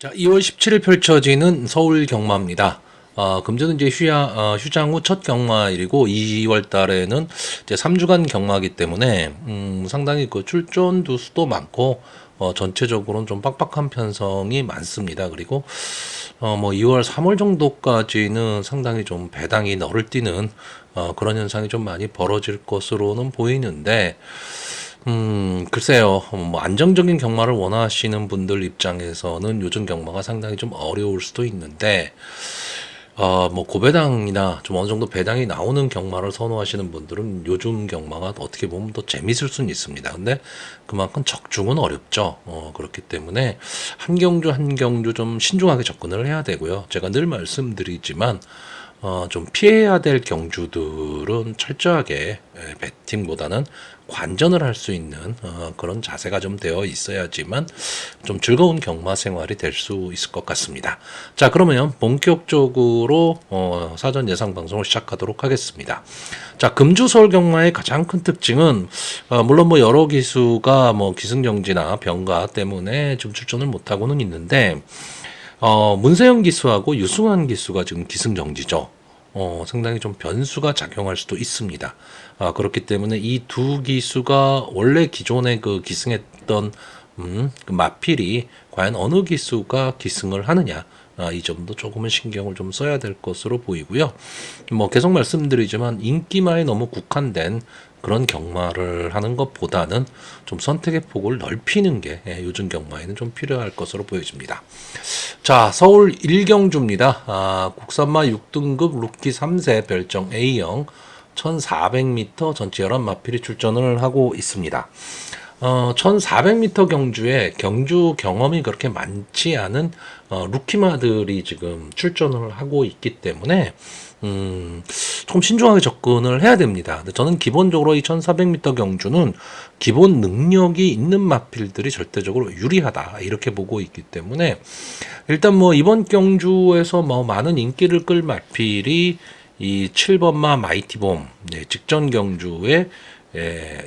자, 2월 17일 펼쳐지는 서울 경마입니다. 금주는 이제 휴장 후 첫 경마일이고 2월 달에는 이제 3주간 경마이기 때문에 상당히 그 출전 두수도 많고 전체적으로는 좀 빡빡한 편성이 많습니다. 그리고 뭐 2월, 3월 정도까지는 상당히 좀 배당이 너를 띄는 그런 현상이 좀 많이 벌어질 것으로는 보이는데 글쎄요. 뭐 안정적인 경마를 원하시는 분들 입장에서는 요즘 경마가 상당히 좀 어려울 수도 있는데, 뭐 고배당이나 좀 어느 정도 배당이 나오는 경마를 선호하시는 분들은 요즘 경마가 어떻게 보면 더 재밌을 수는 있습니다. 근데 그만큼 적중은 어렵죠. 그렇기 때문에 한 경주 한 경주 좀 신중하게 접근을 해야 되고요. 제가 늘 말씀드리지만, 좀 피해야 될 경주들은 철저하게 배팅보다는 관전을 할 수 있는 그런 자세가 좀 되어 있어야지만 좀 즐거운 경마 생활이 될 수 있을 것 같습니다. 자, 그러면 본격적으로 사전 예상 방송을 시작하도록 하겠습니다. 자, 금주 서울 경마의 가장 큰 특징은 물론 뭐 여러 기수가 뭐 기승정지나 병가 때문에 좀 출전을 못하고는 있는데 문세영 기수하고 유승환 기수가 지금 기승정지죠. 상당히 좀 변수가 작용할 수도 있습니다. 그렇기 때문에 이 두 기수가 원래 기존에 그 기승했던 그 마필이 과연 어느 기수가 기승을 하느냐. 이 점도 조금은 신경을 좀 써야 될 것으로 보이고요. 뭐 계속 말씀드리지만 인기마에 너무 국한된 그런 경마를 하는 것보다는 좀 선택의 폭을 넓히는 게 요즘 경마에는 좀 필요할 것으로 보여집니다. 자, 서울 1경주입니다. 국산마 6등급 루키 3세 별정 A형 1400m 전체 11마필이 출전을 하고 있습니다. 1400m 경주에 경주 경험이 그렇게 많지 않은 루키마들이 지금 출전을 하고 있기 때문에 좀 신중하게 접근을 해야 됩니다. 근데 저는 기본적으로 이 1400m 경주는 기본 능력이 있는 마필들이 절대적으로 유리하다 이렇게 보고 있기 때문에 일단 뭐 이번 경주에서 뭐 많은 인기를 끌 마필이 이 7번마 마이티봄 직전 경주에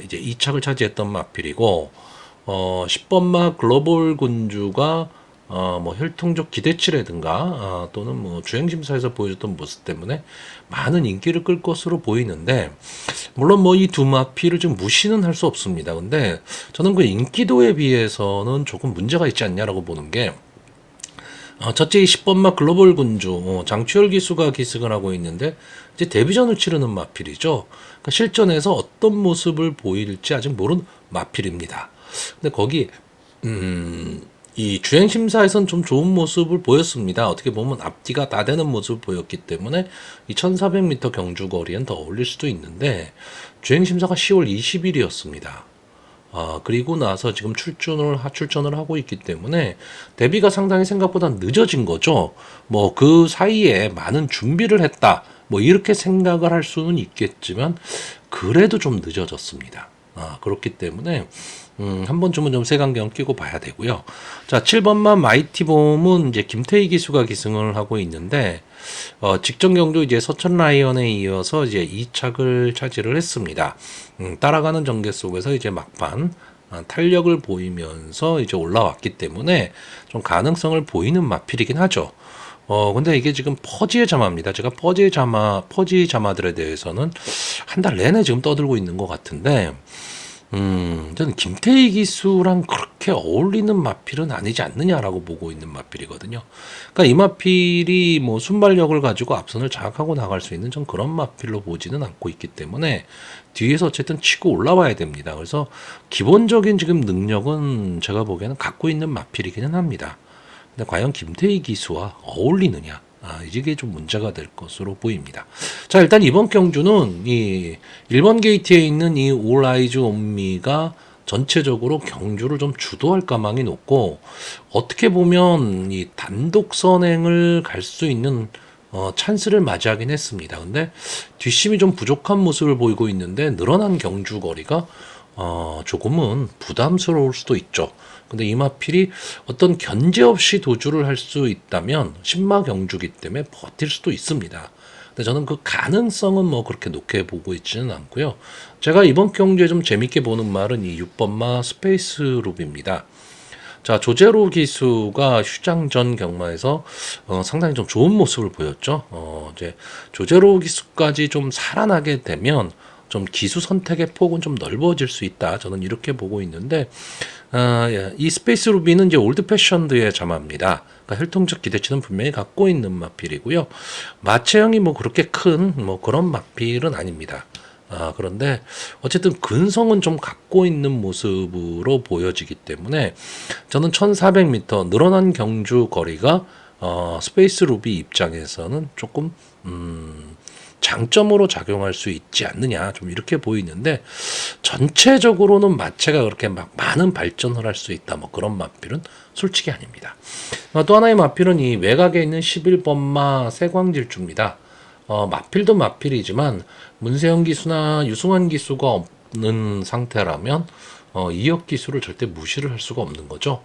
이제 2착을 차지했던 마필이고 10번마 글로벌 군주가 뭐 혈통적 기대치라든가 또는 뭐 주행심사에서 보여줬던 모습 때문에 많은 인기를 끌 것으로 보이는데 물론 뭐 이 두 마필을 좀 무시는 할 수 없습니다. 근데 저는 그 인기도에 비해서는 조금 문제가 있지 않냐라고 보는 게 첫째 이 10번마 글로벌 군주 장추열 기수가 기승을 하고 있는데 이제 데뷔전을 치르는 마필이죠. 그러니까 실전에서 어떤 모습을 보일지 아직 모르는 마필입니다. 근데 거기 이 주행 심사에선 좀 좋은 모습을 보였습니다. 어떻게 보면 앞뒤가 다 되는 모습을 보였기 때문에 이 1400m 경주 거리엔 더 어울릴 수도 있는데 주행 심사가 10월 20일이었습니다. 그리고 나서 지금 출전을 하고 있기 때문에 데뷔가 상당히 생각보다 늦어진 거죠. 뭐 그 사이에 많은 준비를 했다. 뭐 이렇게 생각을 할 수는 있겠지만 그래도 좀 늦어졌습니다. 그렇기 때문에 한 번쯤은 좀 색안경 끼고 봐야 되고요. 자, 7번만 마이티봄은 이제 김태희 기수가 기승을 하고 있는데 직전 경도 이제 서천 라이언에 이어서 이제 2착을 차지를 했습니다. 따라가는 전개 속에서 이제 막판 탄력을 보이면서 이제 올라왔기 때문에 좀 가능성을 보이는 마필이긴 하죠. 근데 이게 지금 퍼지의 자마입니다. 제가 퍼지 자마들에 대해서는 한 달 내내 지금 떠들고 있는 것 같은데, 저는 김태희 기수랑 그렇게 어울리는 마필은 아니지 않느냐라고 보고 있는 마필이거든요. 그러니까 이 마필이 뭐 순발력을 가지고 앞선을 장악하고 나갈 수 있는 전 그런 마필로 보지는 않고 있기 때문에 뒤에서 어쨌든 치고 올라와야 됩니다. 그래서 기본적인 지금 능력은 제가 보기에는 갖고 있는 마필이기는 합니다. 근데 과연 김태희 기수와 어울리느냐? 이게 좀 문제가 될 것으로 보입니다. 자, 일단 이번 경주는 이 1번 게이트에 있는 이 올 아이즈 온미가 전체적으로 경주를 좀 주도할 가망이 높고 어떻게 보면 이 단독 선행을 갈 수 있는 찬스를 맞이하긴 했습니다. 근데 뒷심이 좀 부족한 모습을 보이고 있는데 늘어난 경주 거리가 조금은 부담스러울 수도 있죠. 근데 이마필이 어떤 견제 없이 도주를 할 수 있다면 신마 경주기 때문에 버틸 수도 있습니다. 근데 저는 그 가능성은 뭐 그렇게 높게 보고 있지는 않고요. 제가 이번 경주에 좀 재밌게 보는 말은 이 6번마 스페이스 룹입니다. 자, 조제로 기수가 휴장 전 경마에서 상당히 좀 좋은 모습을 보였죠. 이제 조제로 기수까지 좀 살아나게 되면 좀 기수 선택의 폭은 좀 넓어질 수 있다. 저는 이렇게 보고 있는데, 예, 이 스페이스 루비는 이제 올드 패션드의 자마입니다. 그러니까 혈통적 기대치는 분명히 갖고 있는 마필이고요. 마체형이 뭐 그렇게 큰 뭐 그런 마필은 아닙니다. 그런데 어쨌든 근성은 좀 갖고 있는 모습으로 보여지기 때문에 저는 1400m 늘어난 경주 거리가 스페이스 루비 입장에서는 조금 장점으로 작용할 수 있지 않느냐 좀 이렇게 보이는데, 전체적으로는 마체가 그렇게 막 많은 발전을 할 수 있다 뭐 그런 마필은 솔직히 아닙니다. 또 하나의 마필은 이 외곽에 있는 11번마 세광질주입니다. 마필도 마필이지만 문세영 기수나 유승환 기수가 없는 상태라면 이역 기수를 절대 무시를 할 수가 없는 거죠.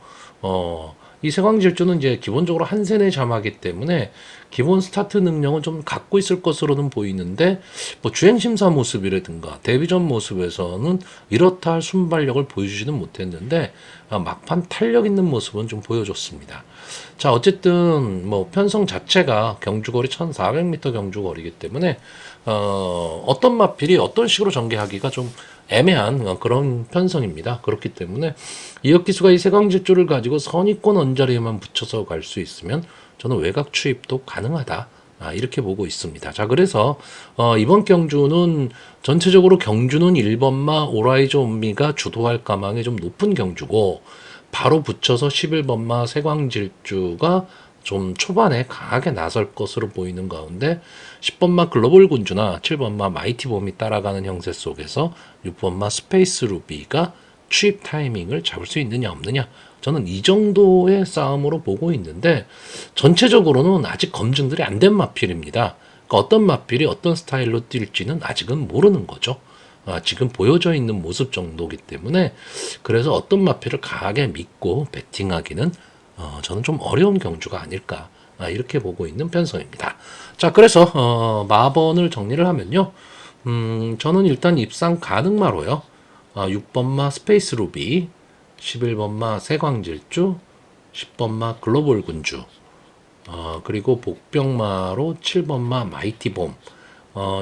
이 세광질주는 이제 기본적으로 한 세네 자마기 때문에 기본 스타트 능력은 좀 갖고 있을 것으로는 보이는데, 뭐 주행심사 모습이라든가 데뷔전 모습에서는 이렇다 할 순발력을 보여주지는 못했는데 막판 탄력 있는 모습은 좀 보여줬습니다. 자, 어쨌든 뭐 편성 자체가 경주거리 1400m 경주거리이기 때문에 어떤 마필이 어떤 식으로 전개하기가 좀 애매한 그런 편성입니다. 그렇기 때문에 이역기수가 이 세광질주를 가지고 선의권 언저리에만 붙여서 갈 수 있으면 저는 외곽 추입도 가능하다. 이렇게 보고 있습니다. 자, 그래서 이번 경주는 전체적으로 경주는 1번마 오라이저 온미가 주도할 가망이 좀 높은 경주고, 바로 붙여서 11번마 세광질주가 좀 초반에 강하게 나설 것으로 보이는 가운데 10번마 글로벌 군주나 7번마 마이티봄이 따라가는 형세 속에서 6번마 스페이스 루비가 취입 타이밍을 잡을 수 있느냐 없느냐, 저는 이 정도의 싸움으로 보고 있는데, 전체적으로는 아직 검증들이 안 된 마필입니다. 그러니까 어떤 마필이 어떤 스타일로 뛸지는 아직은 모르는 거죠. 지금 보여져 있는 모습 정도이기 때문에, 그래서 어떤 마필을 강하게 믿고 베팅하기는 저는 좀 어려운 경주가 아닐까, 이렇게 보고 있는 편성입니다. 자, 그래서 마번을 정리를 하면요, 저는 일단 입상 가능마로요, 6번마 스페이스 루비, 11번마 세광질주, 10번마 글로벌 군주, 그리고 복병마로 7번마 마이티봄,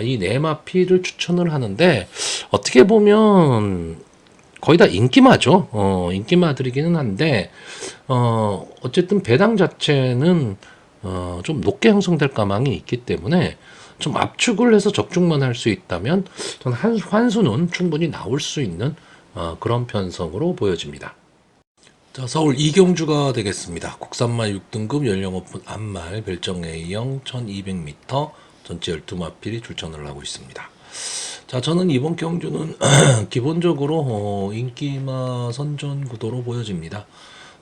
이 네 마필을 추천을 하는데, 어떻게 보면 거의 다 인기마죠. 인기마들이기는 한데, 어쨌든 배당 자체는 좀 높게 형성될 가망이 있기 때문에 좀 압축을 해서 적중만 할 수 있다면 저는 환수는 충분히 나올 수 있는 그런 편성으로 보여집니다. 자, 서울 이경주가 되겠습니다. 국산마 6등급 연령오픈 암말 별정 A형 1200m 전체 12마필이 출전을 하고 있습니다. 자, 저는 이번 경주는 기본적으로 인기마 선전 구도로 보여집니다.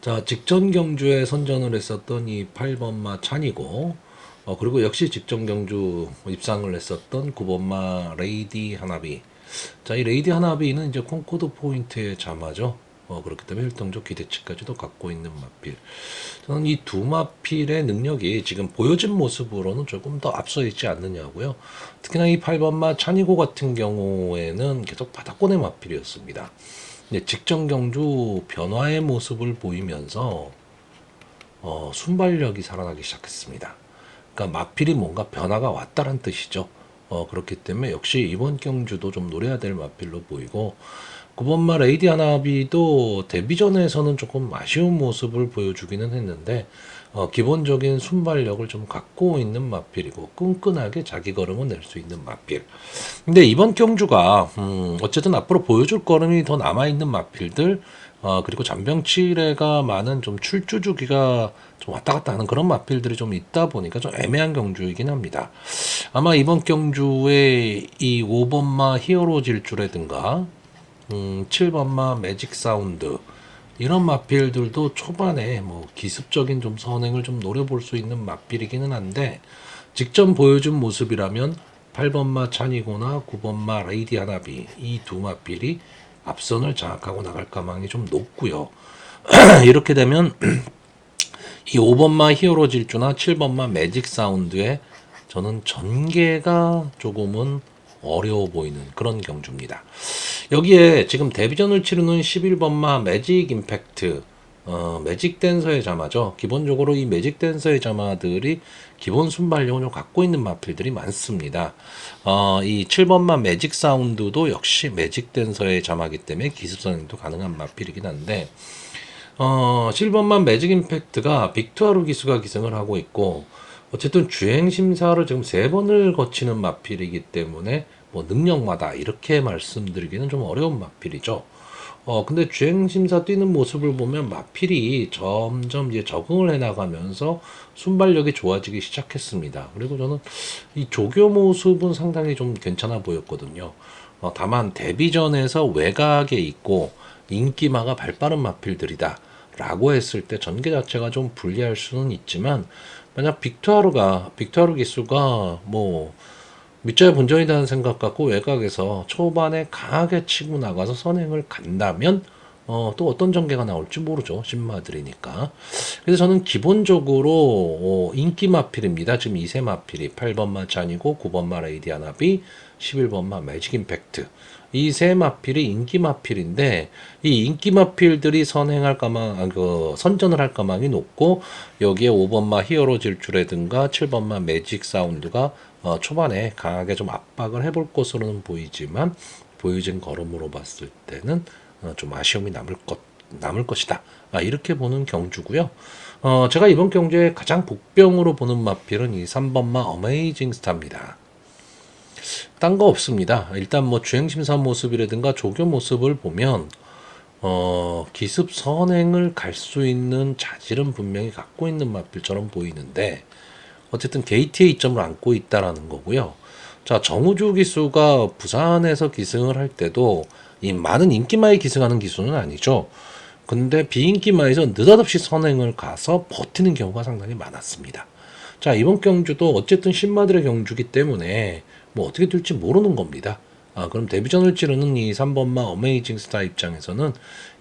자, 직전 경주에 선전을 했었던 이 8번마 찬이고, 그리고 역시 직전 경주 입상을 했었던 9번마 레이디 하나비. 자, 이 레이디 하나비는 이제 콩코드 포인트의 자마죠. 그렇기 때문에 혈통적 기대치까지도 갖고 있는 마필. 저는 이 두 마필의 능력이 지금 보여진 모습으로는 조금 더 앞서 있지 않느냐고요. 특히나 이 8번마 찬이고 같은 경우에는 계속 바닥권의 마필이었습니다. 직전 경주 변화의 모습을 보이면서 순발력이 살아나기 시작했습니다. 그러니까 마필이 뭔가 변화가 왔다는 뜻이죠. 그렇기 때문에 역시 이번 경주도 좀 노려야 될 마필로 보이고, 9번마 레이디 하나비도 데뷔전에서는 조금 아쉬운 모습을 보여주기는 했는데 기본적인 순발력을 좀 갖고 있는 마필이고 끈끈하게 자기 걸음을 낼 수 있는 마필. 근데 이번 경주가 어쨌든 앞으로 보여줄 걸음이 더 남아있는 마필들, 그리고 잔병치레가 많은 좀 출주 주기가 좀 왔다 갔다 하는 그런 마필들이 좀 있다 보니까 좀 애매한 경주이긴 합니다. 아마 이번 경주에 이 5번마 히어로 질주라든가 7번마 매직 사운드, 이런 마필들도 초반에 뭐 기습적인 좀 선행을 좀 노려볼 수 있는 마필이기는 한데, 직전 보여준 모습이라면 8번마 찬이고나 9번마 레이디 하나비, 이 두 마필이 앞선을 장악하고 나갈 가망이 좀 높고요. 이렇게 되면 이 5번마 히어로 질주나 7번마 매직 사운드에 저는 전개가 조금은 어려워 보이는 그런 경주입니다. 여기에 지금 데뷔전을 치르는 11번마 매직 임팩트, 매직 댄서의 자마죠. 기본적으로 이 매직 댄서의 자마들이 기본 순발력을 갖고 있는 마필들이 많습니다. 이 7번마 매직 사운드도 역시 매직 댄서의 자마기 때문에 기습 선행도 가능한 마필이긴 한데, 7번만 매직 임팩트가 빅투아루 기수가 기승을 하고 있고, 어쨌든 주행 심사를 지금 3번을 거치는 마필이기 때문에 뭐 능력마다 이렇게 말씀드리기는 좀 어려운 마필이죠. 근데 주행 심사 뛰는 모습을 보면 마필이 점점 이제 적응을 해 나가면서 순발력이 좋아지기 시작했습니다. 그리고 저는 이 조교 모습은 상당히 좀 괜찮아 보였거든요. 다만 데뷔전에서 외곽에 있고 인기마가 발빠른 마필들이다 라고 했을 때 전개 자체가 좀 불리할 수는 있지만, 만약 빅투아루 기수가 뭐 밑자의 본전이라는 생각 갖고 외곽에서 초반에 강하게 치고 나가서 선행을 간다면 또 어떤 전개가 나올지 모르죠. 신마들이니까. 그래서 저는 기본적으로 인기 마필입니다. 지금 2세 마필이 8번마 잔이고 9번마 레이디 아나비, 11번마 매직 임팩트. 이 세 마필이 인기 마필인데, 이 인기 마필들이 선전을 할 가망이 높고, 여기에 5번마 히어로 질주라든가 7번마 매직 사운드가 초반에 강하게 좀 압박을 해볼 것으로는 보이지만, 보여진 걸음으로 봤을 때는 좀 아쉬움이 남을 것이다. 이렇게 보는 경주고요. 제가 이번 경주에 가장 복병으로 보는 마필은 이 3번마 어메이징 스타입니다. 딴 거 없습니다. 일단 뭐 주행심사 모습이라든가 조교 모습을 보면 기습 선행을 갈 수 있는 자질은 분명히 갖고 있는 마필처럼 보이는데, 어쨌든 게이트에 이점을 안고 있다라는 거고요. 자, 정우주 기수가 부산에서 기승을 할 때도 이 많은 인기마에 기승하는 기수는 아니죠. 근데 비인기마에서 느닷없이 선행을 가서 버티는 경우가 상당히 많았습니다. 자, 이번 경주도 어쨌든 신마들의 경주기 때문에 뭐 어떻게 될지 모르는 겁니다. 그럼 데뷔전을 치르는 이 3번마 어메이징 스타 입장에서는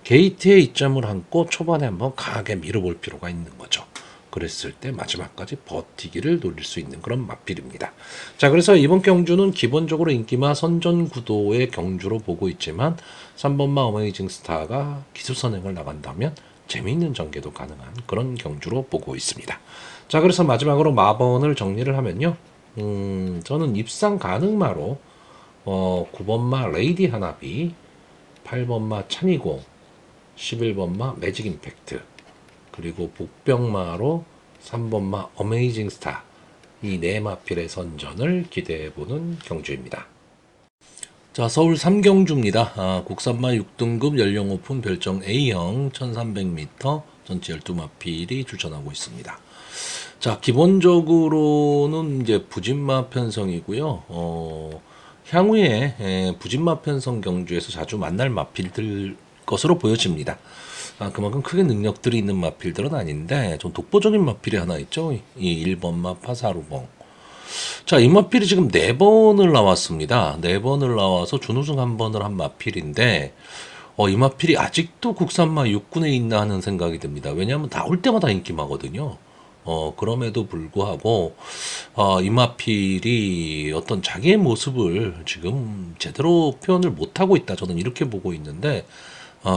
게이트에 이점을 안고 초반에 한번 강하게 밀어볼 필요가 있는 거죠. 그랬을 때 마지막까지 버티기를 노릴 수 있는 그런 마필입니다. 자, 그래서 이번 경주는 기본적으로 인기마 선전 구도의 경주로 보고 있지만, 3번마 어메이징 스타가 기습 선행을 나간다면 재미있는 전개도 가능한 그런 경주로 보고 있습니다. 자, 그래서 마지막으로 마번을 정리를 하면요. 저는 입상 가능마로 9번마 레이디 하나비, 8번마 찬이고, 11번마 매직 임팩트, 그리고 복병마로 3번마 어메이징 스타, 이 네 마필의 선전을 기대해보는 경주입니다. 자, 서울 3경주입니다. 국산마 6등급 연령 오픈 별정 A형 1300m 전체 12마필이 출전하고 있습니다. 자, 기본적으로는 이제 부진마 편성이고요. 향후에 부진마 편성 경주에서 자주 만날 마필들 것으로 보여집니다. 그만큼 크게 능력들이 있는 마필들은 아닌데 좀 독보적인 마필이 하나 있죠. 이 1번마 파사루봉. 자, 이 마필이 지금 4번을 나왔습니다. 4번을 나와서 준우승 1번을 한 마필인데, 이 마필이 아직도 국산마 6군에 있나 하는 생각이 듭니다. 왜냐하면 나올 때마다 인기마거든요. 그럼에도 불구하고 이 마필이 어떤 자기의 모습을 지금 제대로 표현을 못하고 있다. 저는 이렇게 보고 있는데,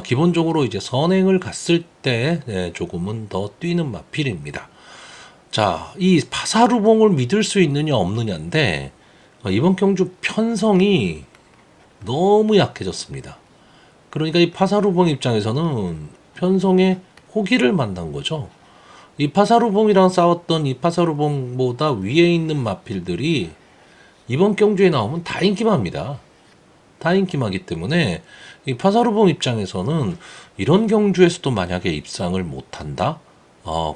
기본적으로 이제 선행을 갔을 때 조금은 더 뛰는 마필입니다. 자, 이 파사루봉을 믿을 수 있느냐 없느냐인데, 이번 경주 편성이 너무 약해졌습니다. 그러니까 이 파사루봉 입장에서는 편성에 호기를 만난 거죠. 이 파사루봉이랑 싸웠던 이 파사루봉보다 위에 있는 마필들이 이번 경주에 나오면 다 인기마입니다. 다 인기마기 때문에 이 파사루봉 입장에서는 이런 경주에서도 만약에 입상을 못한다?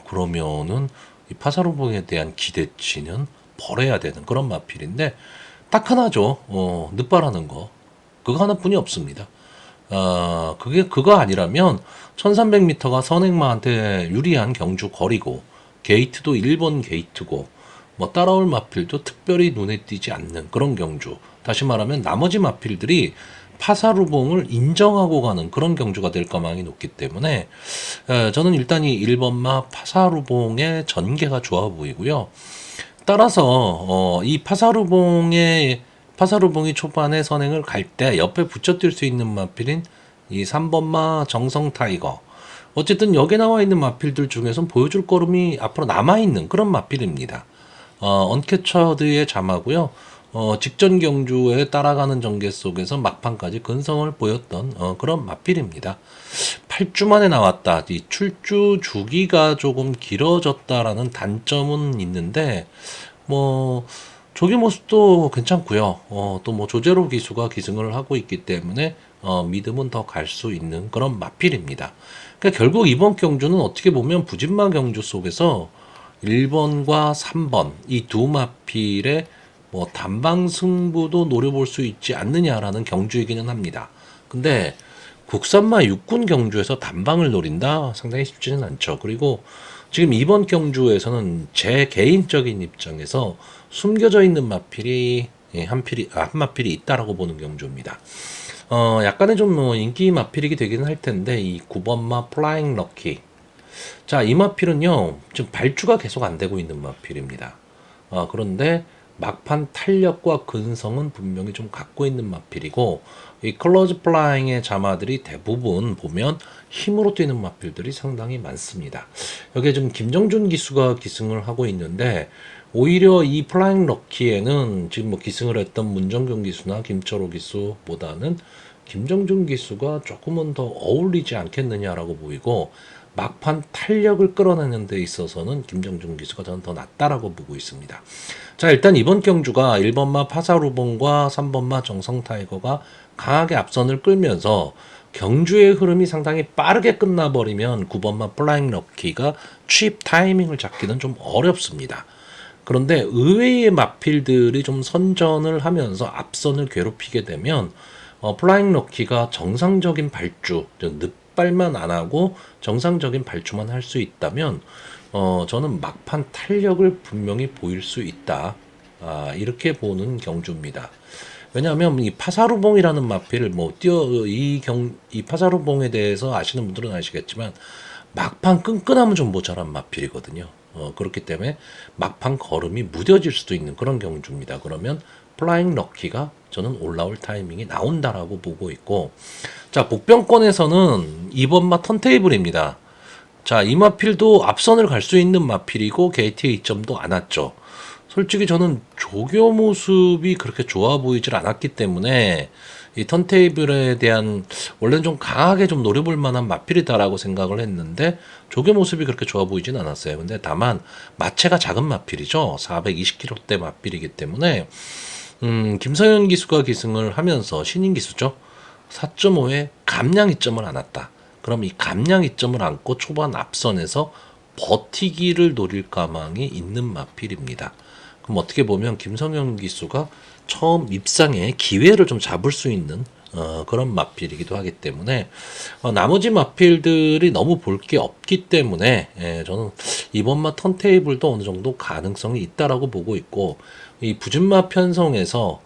그러면은 이 파사루봉에 대한 기대치는 버려야 되는 그런 마필인데, 딱 하나죠. 늦바라는 거. 그거 하나뿐이 없습니다. 그거 아니라면 1300m가 선행마한테 유리한 경주 거리고, 게이트도 1번 게이트고, 뭐 따라올 마필도 특별히 눈에 띄지 않는 그런 경주. 다시 말하면 나머지 마필들이 파사루봉을 인정하고 가는 그런 경주가 될 가망이 높기 때문에, 저는 일단 이 1번마 파사루봉의 전개가 좋아 보이고요. 따라서 이 파사루봉이 초반에 선행을 갈 때 옆에 붙여 뛸 수 있는 마필인 이 3번마 정성 타이거, 어쨌든 여기 나와 있는 마필들 중에선 보여줄 걸음이 앞으로 남아있는 그런 마필입니다. 언캐처드의 자마고요. 직전 경주에 따라가는 전개 속에서 막판까지 근성을 보였던 그런 마필입니다. 8주 만에 나왔다. 이 출주 주기가 조금 길어졌다라는 단점은 있는데 뭐 조기 모습도 괜찮고요. 또 뭐 조제로 기수가 기승을 하고 있기 때문에 믿음은 더 갈 수 있는 그런 마필입니다. 그러니까 결국 이번 경주는 어떻게 보면 부진마 경주 속에서 1번과 3번 이 두 마필의 뭐 단방 승부도 노려볼 수 있지 않느냐라는 경주이기는 합니다. 근데 국산마 육군 경주에서 단방을 노린다? 상당히 쉽지는 않죠. 그리고 지금 이번 경주에서는 제 개인적인 입장에서 숨겨져 있는 마필이 한 마필이 있다라고 보는 경주입니다. 약간의 좀 뭐 인기 마필이게 되기는 할 텐데 이 9번마 플라잉 럭키. 자, 이 마필은요, 지금 발주가 계속 안 되고 있는 마필입니다. 그런데 막판 탄력과 근성은 분명히 좀 갖고 있는 마필이고, 이 클로즈 플라잉의 자마들이 대부분 보면 힘으로 뛰는 마필들이 상당히 많습니다. 여기에 좀 김정준 기수가 기승을 하고 있는데, 오히려 이 플라잉 럭키에는 지금 뭐 기승을 했던 문정균 기수나 김철호 기수보다는 김정준 기수가 조금은 더 어울리지 않겠느냐라고 보이고, 막판 탄력을 끌어내는 데 있어서는 김정준 기수가 저는 더 낫다라고 보고 있습니다. 자, 일단 이번 경주가 1번마 파사루봉과 3번마 정성타이거가 강하게 앞선을 끌면서 경주의 흐름이 상당히 빠르게 끝나버리면 9번마 플라잉 럭키가 취입 타이밍을 잡기는 좀 어렵습니다. 그런데 의외의 마필들이 좀 선전을 하면서 앞선을 괴롭히게 되면 플라잉 럭키가 정상적인 발주, 늑발만 안 하고 정상적인 발주만 할 수 있다면 저는 막판 탄력을 분명히 보일 수 있다. 이렇게 보는 경주입니다. 왜냐하면 이 파사루봉이라는 마필을 이 파사루봉에 대해서 아시는 분들은 아시겠지만 막판 끈끈함은 좀 모자란 마필이거든요. 그렇기 때문에 막판 걸음이 무뎌질 수도 있는 그런 경주입니다. 그러면 플라잉 럭키가 저는 올라올 타이밍이 나온다라고 보고 있고, 자, 복병권에서는 2번마 턴테이블입니다. 자, 이 마필도 앞선을 갈 수 있는 마필이고 게이트의 이점도 안 왔죠. 솔직히 저는 조교 모습이 그렇게 좋아 보이질 않았기 때문에 이 턴테이블에 대한 원래는 좀 강하게 좀 노려볼 만한 마필이다라고 생각을 했는데 조교 모습이 그렇게 좋아 보이진 않았어요. 근데 다만 마체가 작은 마필이죠. 420kg대 마필이기 때문에 김서현 기수가 기승을 하면서 신인 기수죠. 4.5에 감량 이점을 안았다. 그럼 이 감량 이점을 안고 초반 앞선에서 버티기를 노릴 가망이 있는 마필입니다. 그럼 어떻게 보면 김성현 기수가 처음 입상에 기회를 좀 잡을 수 있는 그런 마필이기도 하기 때문에 나머지 마필들이 너무 볼 게 없기 때문에 저는 이번마 턴테이블도 어느 정도 가능성이 있다라고 보고 있고, 이 부진마 편성에서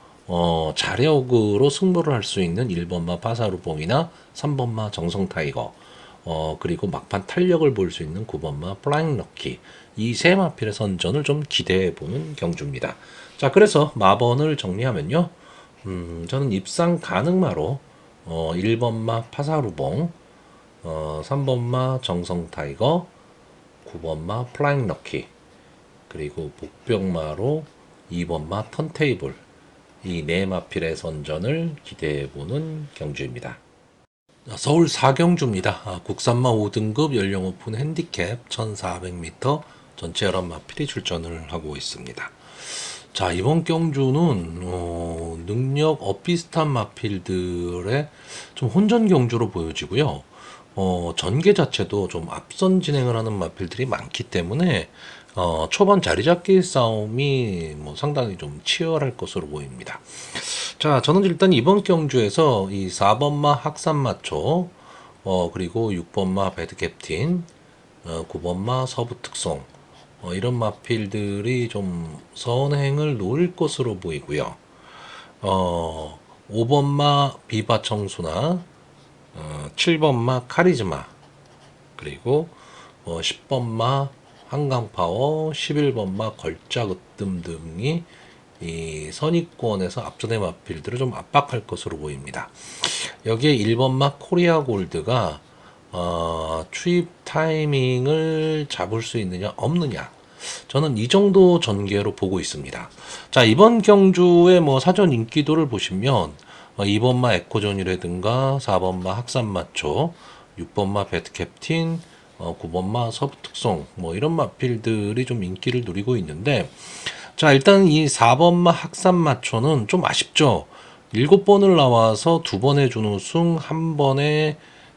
자력으로 승부를 할 수 있는 1번마 파사루봉이나 3번마 정성타이거, 그리고 막판 탄력을 볼 수 있는 9번마 플라잉 럭키, 이 세 마필의 선전을 좀 기대해 보는 경주입니다. 자, 그래서 마번을 정리하면요, 저는 입상 가능마로 1번마 파사루봉, 3번마 정성타이거, 9번마 플라잉 럭키, 그리고 복병마로 2번마 턴테이블, 이 네 마필의 선전을 기대해보는 경주입니다. 서울 4경주입니다. 국산마 5등급 연령 오픈 핸디캡 1400m 전체 11마필이 출전을 하고 있습니다. 자, 이번 경주는 능력 비슷한 마필들의 좀 혼전 경주로 보여지고요. 전개 자체도 좀 앞선 진행을 하는 마필들이 많기 때문에 초반 자리 잡기 싸움이 뭐 상당히 좀 치열할 것으로 보입니다. 자, 저는 일단 이번 경주에서 이 4번마 학산마초, 그리고 6번마 배드캡틴, 9번마 서부특송, 이런 마필들이 좀 선행을 놓을 것으로 보이고요. 5번마 비바청수나 7번마 카리즈마, 그리고 10번마 한강파워, 11번마 걸작으뜸 등이 이 선입권에서 앞전의 마필들을 좀 압박할 것으로 보입니다. 여기에 1번마 코리아 골드가 추입 타이밍을 잡을 수 있느냐 없느냐, 저는 이 정도 전개로 보고 있습니다. 자, 이번 경주의 뭐 사전 인기도를 보시면 2번마 에코존이라든가 4번마 학산마초, 6번마 배트캡틴, 9번마 서부특송, 뭐 이런 마필들이 좀 인기를 누리고 있는데, 자, 일단 이 4번마 학산마초는 좀 아쉽죠. 7번을 나와서 2번에 준우승, 1번에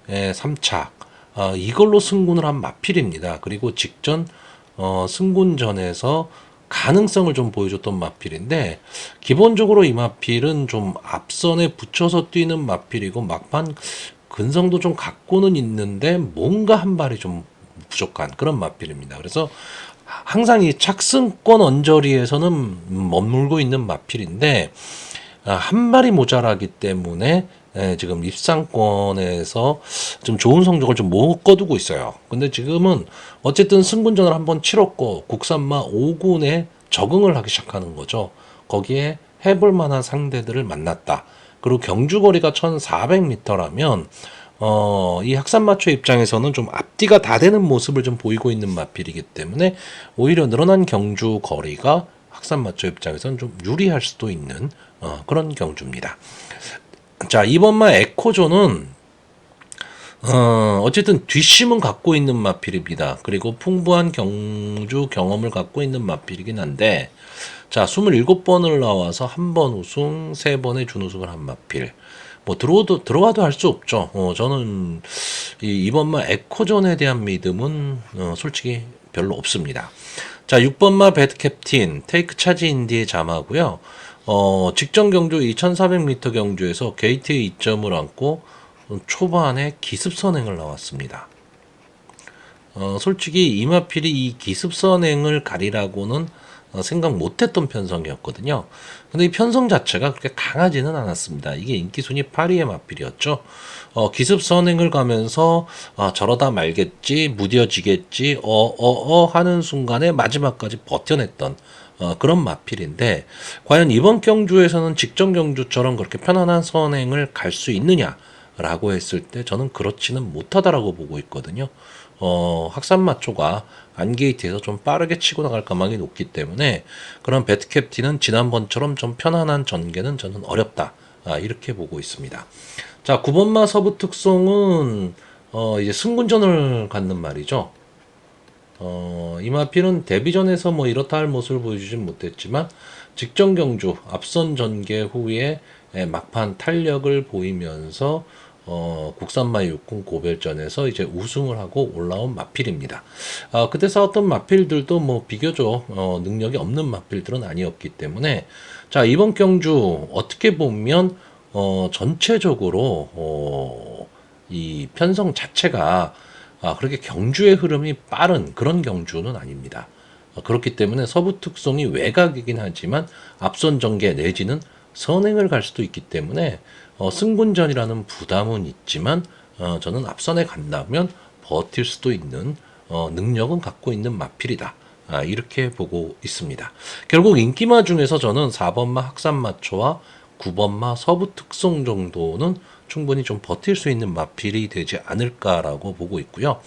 3착, 이걸로 승군을 한 마필입니다. 그리고 직전 승군전에서 가능성을 좀 보여줬던 마필인데, 기본적으로 이 마필은 좀 앞선에 붙여서 뛰는 마필이고 막판 근성도 좀 갖고는 있는데 뭔가 한 발이 좀 부족한 그런 마필입니다. 그래서 항상 이 착승권 언저리에서는 머물고 있는 마필인데, 한 발이 모자라기 때문에 지금 입상권에서 좀 좋은 성적을 좀 못 거두고 있어요. 근데 지금은 어쨌든 승군전을 한번 치렀고 국산마 5군에 적응을 하기 시작하는 거죠. 거기에 해볼 만한 상대들을 만났다. 그리고 경주거리가 1400m라면 이 학산마초 입장에서는 좀 앞뒤가 다 되는 모습을 좀 보이고 있는 마필이기 때문에 오히려 늘어난 경주 거리가 학산마초 입장에서는 좀 유리할 수도 있는 그런 경주입니다. 자, 이번마 에코존은 어쨌든 뒷심은 갖고 있는 마필입니다. 그리고 풍부한 경주 경험을 갖고 있는 마필이긴 한데, 자, 27번을 나와서 한 번 우승, 3번의 준우승을 한 마필. 뭐 들어와도 할 수 없죠. 저는 이번마 에코존에 대한 믿음은 솔직히 별로 없습니다. 자, 6번마 배드캡틴 테이크 차지 인디의 자마고요. 직전 경주 2400m 경주에서 게이트에 2점을 안고 초반에 기습 선행을 나왔습니다. 솔직히 이마필이 이 기습 선행을 가리라고는 생각 못했던 편성이었거든요. 근데 이 편성 자체가 그렇게 강하지는 않았습니다. 이게 인기 순위 8위의 마필이었죠. 기습 선행을 가면서 저러다 말겠지, 무뎌지겠지, 하는 순간에 마지막까지 버텨냈던 그런 마필인데, 과연 이번 경주에서는 직전 경주처럼 그렇게 편안한 선행을 갈 수 있느냐라고 했을 때 저는 그렇지는 못하다라고 보고 있거든요. 학산마초가 안게이트에서 좀 빠르게 치고 나갈 가망이 높기 때문에 그런 배트캡틴은 지난번처럼 좀 편안한 전개는 저는 어렵다, 이렇게 보고 있습니다. 자, 9번마 서부특송은 이제 승군전을 갖는 말이죠. 이마필은 데뷔전에서 뭐 이렇다 할 모습을 보여주진 못했지만 직전 경주 앞선 전개 후에 막판 탄력을 보이면서 국산마 육군 고별전에서 이제 우승을 하고 올라온 마필입니다. 그때 싸웠던 마필들도 뭐 비교적 능력이 없는 마필들은 아니었기 때문에, 자, 이번 경주 어떻게 보면 전체적으로 이 편성 자체가 그렇게 경주의 흐름이 빠른 그런 경주는 아닙니다. 그렇기 때문에 서부 특성이 외곽이긴 하지만 앞선 전개 내지는 선행을 갈 수도 있기 때문에 승군전이라는 부담은 있지만 저는 앞선에 간다면 버틸 수도 있는 능력은 갖고 있는 마필이다, 이렇게 보고 있습니다. 결국 인기마 중에서 저는 4번마 학산마초와 9번마 서부특송 정도는 충분히 좀 버틸 수 있는 마필이 되지 않을까라고 보고 있고요.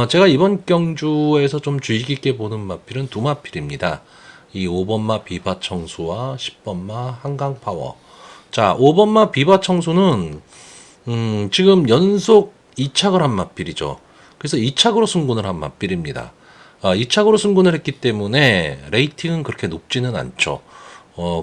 제가 이번 경주에서 좀 주의 깊게 보는 마필은 두 마필입니다. 이 5번마 비바청수와 10번마 한강파워. 자, 5번마 비바청수는 지금 연속 2착을 한 마필이죠. 그래서 2착으로 승군을 한 마필입니다. 2착으로 승군을 했기 때문에 레이팅은 그렇게 높지는 않죠.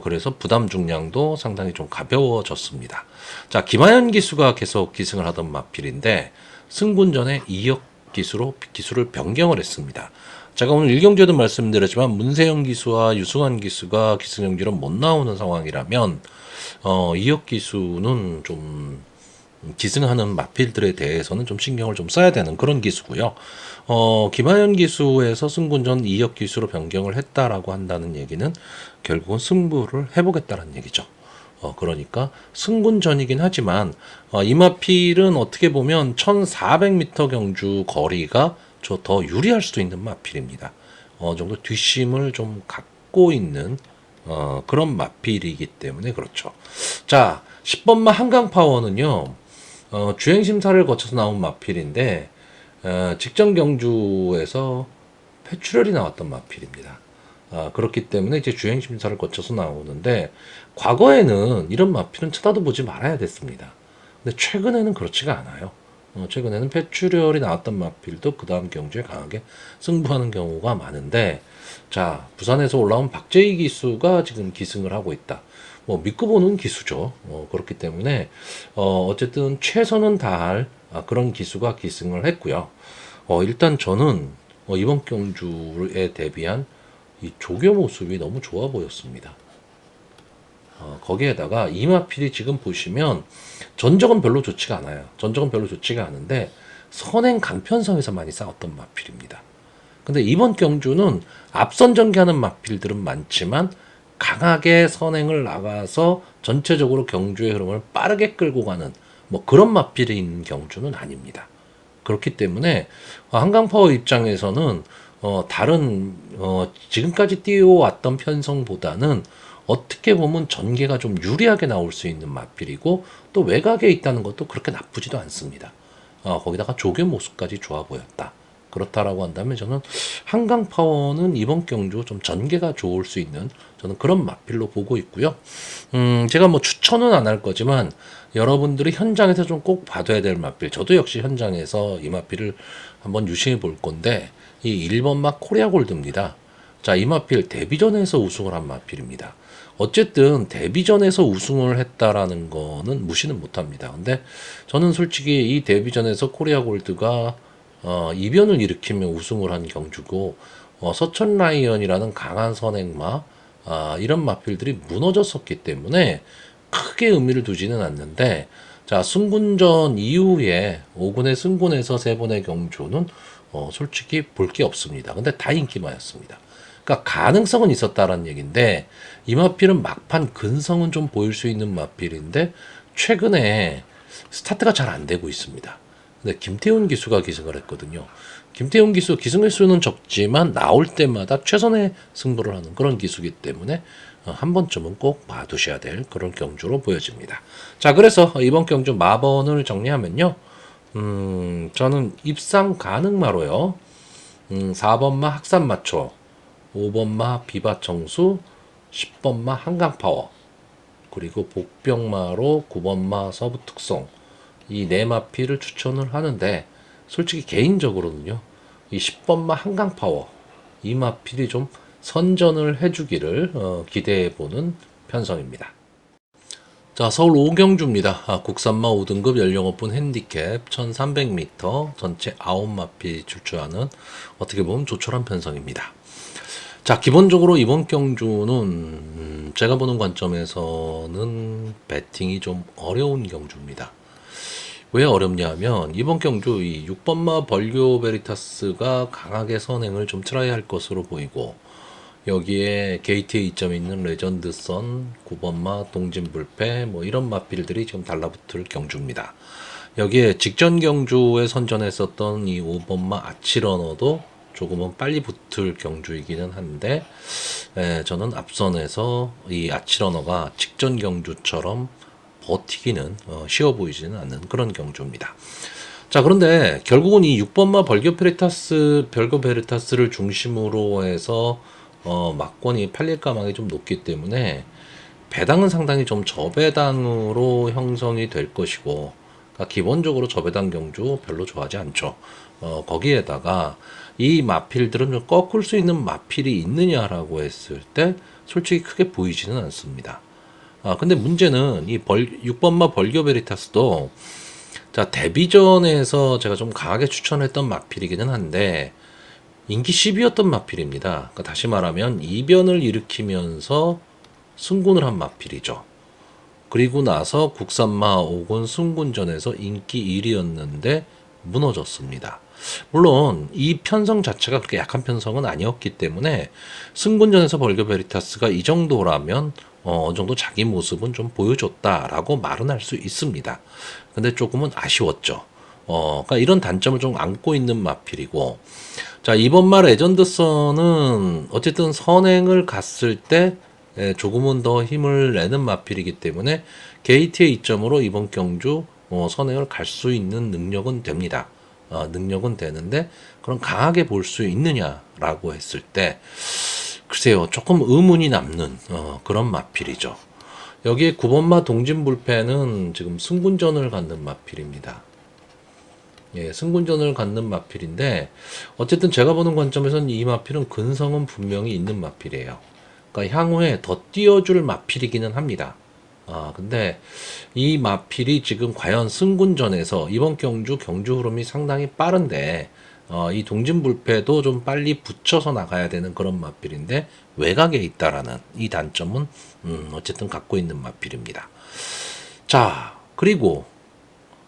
그래서 부담 중량도 상당히 좀 가벼워졌습니다. 자, 김하연 기수가 계속 기승을 하던 마필인데 승군 전에 2역 기수를 변경을 했습니다. 제가 오늘 1경주에도 말씀드렸지만 문세영 기수와 유승환 기수가 기승 경기로 못 나오는 상황이라면 2역 기수는 좀 기승하는 마필들에 대해서는 좀 신경을 좀 써야 되는 그런 기수고요. 김하연 기수에서 승군전 2역 기수로 변경을 했다라고 한다는 얘기는 결국은 승부를 해보겠다는 얘기죠. 그러니까 승군전이긴 하지만 이 마필은 어떻게 보면 1400m 경주 거리가 더 유리할 수도 있는 마필입니다. 정도 뒷심을 좀 갖고 있는 그런 마필이기 때문에 그렇죠. 자, 10번마 한강파워는요. 주행 심사를 거쳐서 나온 마필인데 직전 경주에서 폐출혈이 나왔던 마필입니다. 그렇기 때문에 이제 주행 심사를 거쳐서 나오는데 과거에는 이런 마필은 쳐다도 보지 말아야 됐습니다. 근데 최근에는 그렇지가 않아요. 최근에는 폐출혈이 나왔던 마필도 그 다음 경주에 강하게 승부하는 경우가 많은데, 자, 부산에서 올라온 박재희 기수가 지금 기승을 하고 있다. 뭐 믿고 보는 기수죠. 그렇기 때문에 어쨌든 최선은 다할 그런 기수가 기승을 했고요. 일단 저는 이번 경주에 대비한 이 조교 모습이 너무 좋아 보였습니다. 거기에다가 이마필이 지금 보시면 전적은 별로 좋지가 않아요. 전적은 별로 좋지가 않은데 선행 강편성에서 많이 싸웠던 마필입니다. 근데 이번 경주는 앞선 전개하는 마필들은 많지만 강하게 선행을 나가서 전체적으로 경주의 흐름을 빠르게 끌고 가는 뭐 그런 마필이 있는 경주는 아닙니다. 그렇기 때문에 한강파워 입장에서는 다른 지금까지 뛰어왔던 편성보다는 어떻게 보면 전개가 좀 유리하게 나올 수 있는 마필이고 또 외곽에 있다는 것도 그렇게 나쁘지도 않습니다. 거기다가 조교 모습까지 좋아 보였다. 그렇다라고 한다면 저는 한강파워는 이번 경주 좀 전개가 좋을 수 있는 저는 그런 마필로 보고 있고요. 제가 뭐 추천은 안 할 거지만 여러분들이 현장에서 좀 꼭 봐둬야 될 마필, 저도 역시 현장에서 이 마필을 한번 유심히 볼 건데 이 1번 마 코리아 골드입니다. 자, 이 마필 데뷔전에서 우승을 한 마필입니다. 어쨌든 데뷔전에서 우승을 했다라는 거는 무시는 못합니다. 근데 저는 솔직히 이 데뷔전에서 코리아 골드가 이변을 일으키며 우승을 한 경주고 서천 라이언이라는 강한 선행마 이런 마필들이 무너졌었기 때문에 크게 의미를 두지는 않는데, 자, 승군전 이후에 5군의 승군에서 3번의 경주는 솔직히 볼 게 없습니다. 근데 다 인기마였습니다. 그러니까 가능성은 있었다라는 얘기인데 이 마필은 막판 근성은 좀 보일 수 있는 마필인데 최근에 스타트가 잘 안 되고 있습니다. 근데 김태훈 기수가 기승을 했거든요. 김태훈 기수 기승 횟수는 적지만 나올 때마다 최선의 승부를 하는 그런 기수이기 때문에 한 번쯤은 꼭 봐두셔야 될 그런 경주로 보여집니다. 자, 그래서 이번 경주 마번을 정리하면요. 저는 입상 가능마로요. 4번마 학산마초, 5번마 비바청수, 10번마 한강파워, 그리고 복병마로 9번마 서부특송, 이 네 마필을 추천을 하는데 솔직히 개인적으로는요, 이 10번마 한강파워 이 마필이 좀 선전을 해주기를 기대해보는 편성입니다. 자, 서울 오경주입니다. 국산마 5등급 연령 오픈 핸디캡 1300m 전체 9마필 출주하는 어떻게 보면 조촐한 편성입니다. 자, 기본적으로 이번 경주는 제가 보는 관점에서는 배팅이 좀 어려운 경주입니다. 왜 어렵냐면 이번 경주 이 6번마 벌교 베리타스가 강하게 선행을 좀 트라이할 것으로 보이고, 여기에 게이트에 이점이 있는 레전드선, 9번마 동진불패 뭐 이런 마필들이 지금 달라붙을 경주입니다. 여기에 직전 경주에 선전했었던 이 5번마 아치러너도 조금은 빨리 붙을 경주이기는 한데 저는 앞선에서 이 아치러너가 직전 경주처럼 버티기는 쉬워 보이지는 않는 그런 경주입니다. 자, 그런데 결국은 이 6번마 벌교 베리타스를 중심으로 해서 막권이 팔릴 가망이 좀 높기 때문에 배당은 상당히 좀 저배당으로 형성이 될 것이고, 그러니까 기본적으로 저배당 경주 별로 좋아하지 않죠. 거기에다가 이 마필들은 좀 꺾을 수 있는 마필이 있느냐라고 했을 때 솔직히 크게 보이지는 않습니다. 근데 문제는 이 6번마 벌교 베리타스도 자, 데뷔전에서 제가 좀 강하게 추천했던 마필이기는 한데 인기 10위였던 마필입니다. 그러니까 다시 말하면 이변을 일으키면서 승군을 한 마필이죠. 그리고 나서 국산마 5군 승군전에서 인기 1위였는데 무너졌습니다. 물론 이 편성 자체가 그렇게 약한 편성은 아니었기 때문에 승군전에서 벌교 베리타스가 이 정도라면 어느 정도 자기 모습은 좀 보여줬다라고 말은 할 수 있습니다. 근데 조금은 아쉬웠죠. 그러니까 이런 단점을 좀 안고 있는 마필이고, 자, 이번 말 레전드선은 어쨌든 선행을 갔을 때 조금은 더 힘을 내는 마필이기 때문에 게이트의 이점으로 이번 경주 선행을 갈 수 있는 능력은 됩니다. 능력은 되는데 그럼 강하게 볼 수 있느냐라고 했을 때 글쎄요, 조금 의문이 남는 그런 마필이죠. 여기에 9번마 동진불패는 지금 승군전을 갖는 마필입니다. 예, 승군전을 갖는 마필인데 어쨌든 제가 보는 관점에서는 이 마필은 근성은 분명히 있는 마필이에요. 그러니까 향후에 더 띄워줄 마필이기는 합니다. 근데 이 마필이 지금 과연 승군전에서 이번 경주 흐름이 상당히 빠른데 이 동진불패도 좀 빨리 붙여서 나가야 되는 그런 마필인데 외곽에 있다라는 이 단점은 어쨌든 갖고 있는 마필입니다. 자, 그리고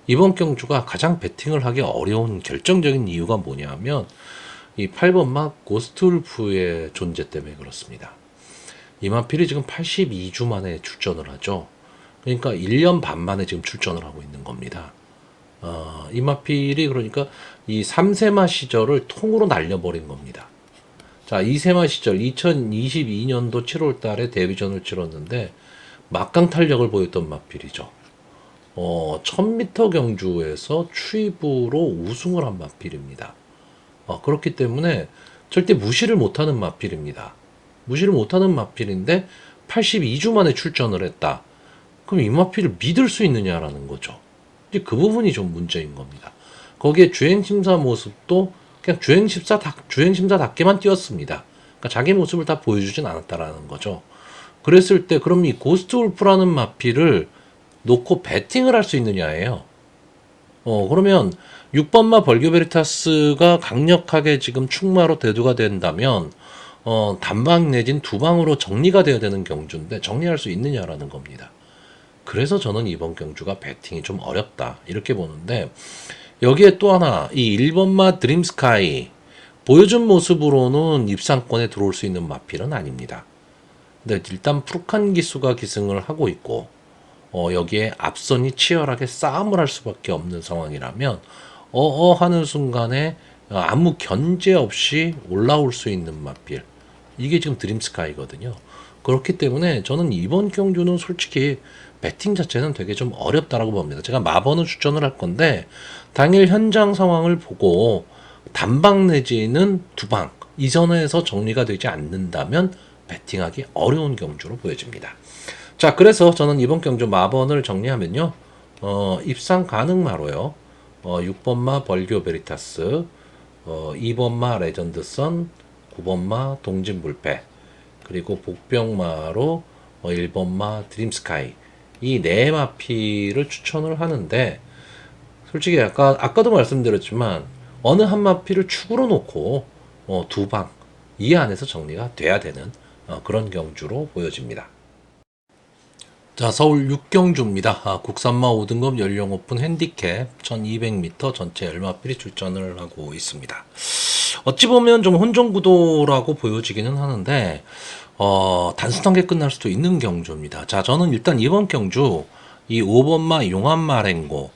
이번 경주가 가장 배팅을 하기 어려운 결정적인 이유가 뭐냐면 이 8번마 고스트울프의 존재 때문에 그렇습니다. 이 마필이 지금 82주 만에 출전을 하죠. 그러니까 1년 반 만에 지금 출전을 하고 있는 겁니다. 이 마필이 그러니까 이 3세마 시절을 통으로 날려버린 겁니다. 자, 2세마 시절 2022년도 7월 달에 데뷔전을 치렀는데 막강 탄력을 보였던 마필이죠. 1000m 경주에서 추이부로 우승을 한 마필입니다. 그렇기 때문에 절대 무시를 못하는 마필입니다. 무시를 못하는 마필인데 82주 만에 출전을 했다. 그럼 이 마필을 믿을 수 있느냐라는 거죠. 이제 그 부분이 좀 문제인 겁니다. 거기에 주행심사 모습도 그냥 주행심사답게만 뛰었습니다. 그러니까 자기 모습을 다 보여주진 않았다라는 거죠. 그랬을 때 그럼 이 고스트 울프라는 마필을 놓고 배팅을 할 수 있느냐예요. 그러면 6번마 벌교베리타스가 강력하게 지금 충마로 대두가 된다면 단방 내진 두방으로 정리가 되어야 되는 경주인데 정리할 수 있느냐라는 겁니다. 그래서 저는 이번 경주가 배팅이 좀 어렵다 이렇게 보는데 여기에 또 하나 이 1번마 드림스카이 보여준 모습으로는 입상권에 들어올 수 있는 마필은 아닙니다. 근데 일단 푸르칸 기수가 기승을 하고 있고 여기에 앞선이 치열하게 싸움을 할 수밖에 없는 상황이라면 하는 순간에 아무 견제 없이 올라올 수 있는 마필 이게 지금 드림스카이거든요. 그렇기 때문에 저는 이번 경주는 솔직히 배팅 자체는 되게 좀 어렵다라고 봅니다. 제가 마번은 추천을 할 건데 당일 현장 상황을 보고 단방 내지는 두방 이전에서 정리가 되지 않는다면 배팅하기 어려운 경주로 보여집니다. 자, 그래서 저는 이번 경주 마번을 정리하면요. 입상 가능마로요. 6번마 벌교 베리타스, 2번마 레전드선, 9번마 동진불패, 그리고 복병마로 1번마 드림스카이 이 네 마필을 추천을 하는데 솔직히 아까도 말씀드렸지만 어느 한 마필을 축으로 놓고 두 방 이 안에서 정리가 돼야 되는 그런 경주로 보여집니다. 자, 서울 6경주입니다. 국산마 5등급 연령 오픈 핸디캡 1200m 전체 10마필이 출전을 하고 있습니다. 어찌 보면 좀 혼종 구도라고 보여지기는 하는데 단순하게 끝날 수도 있는 경주입니다. 자, 저는 일단 이번 경주 이 5번마 용암마랭고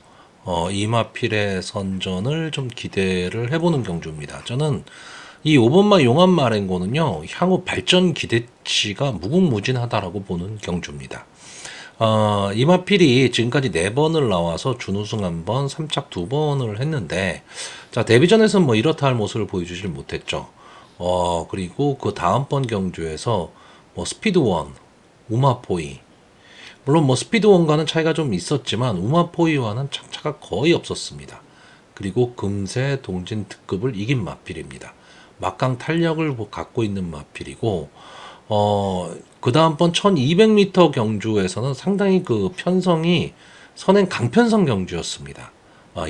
이 마필의 선전을 좀 기대를 해보는 경주입니다. 저는 이 5번마 용암마랭고는요 향후 발전 기대치가 무궁무진하다라고 보는 경주입니다. 이마필이 지금까지 4번을 나와서 준우승 1번, 3착 2번을 했는데, 자, 데뷔전에서는 뭐 이렇다 할 모습을 보여주질 못했죠. 그리고 그 다음번 경주에서 뭐 스피드원, 우마포이. 물론 뭐 스피드원과는 차이가 좀 있었지만, 우마포이와는 차가 거의 없었습니다. 그리고 금세 동진 특급을 이긴 마필입니다. 막강 탄력을 갖고 있는 마필이고, 그 다음번 1200m 경주에서는 상당히 그 편성이 선행 강편성 경주였습니다.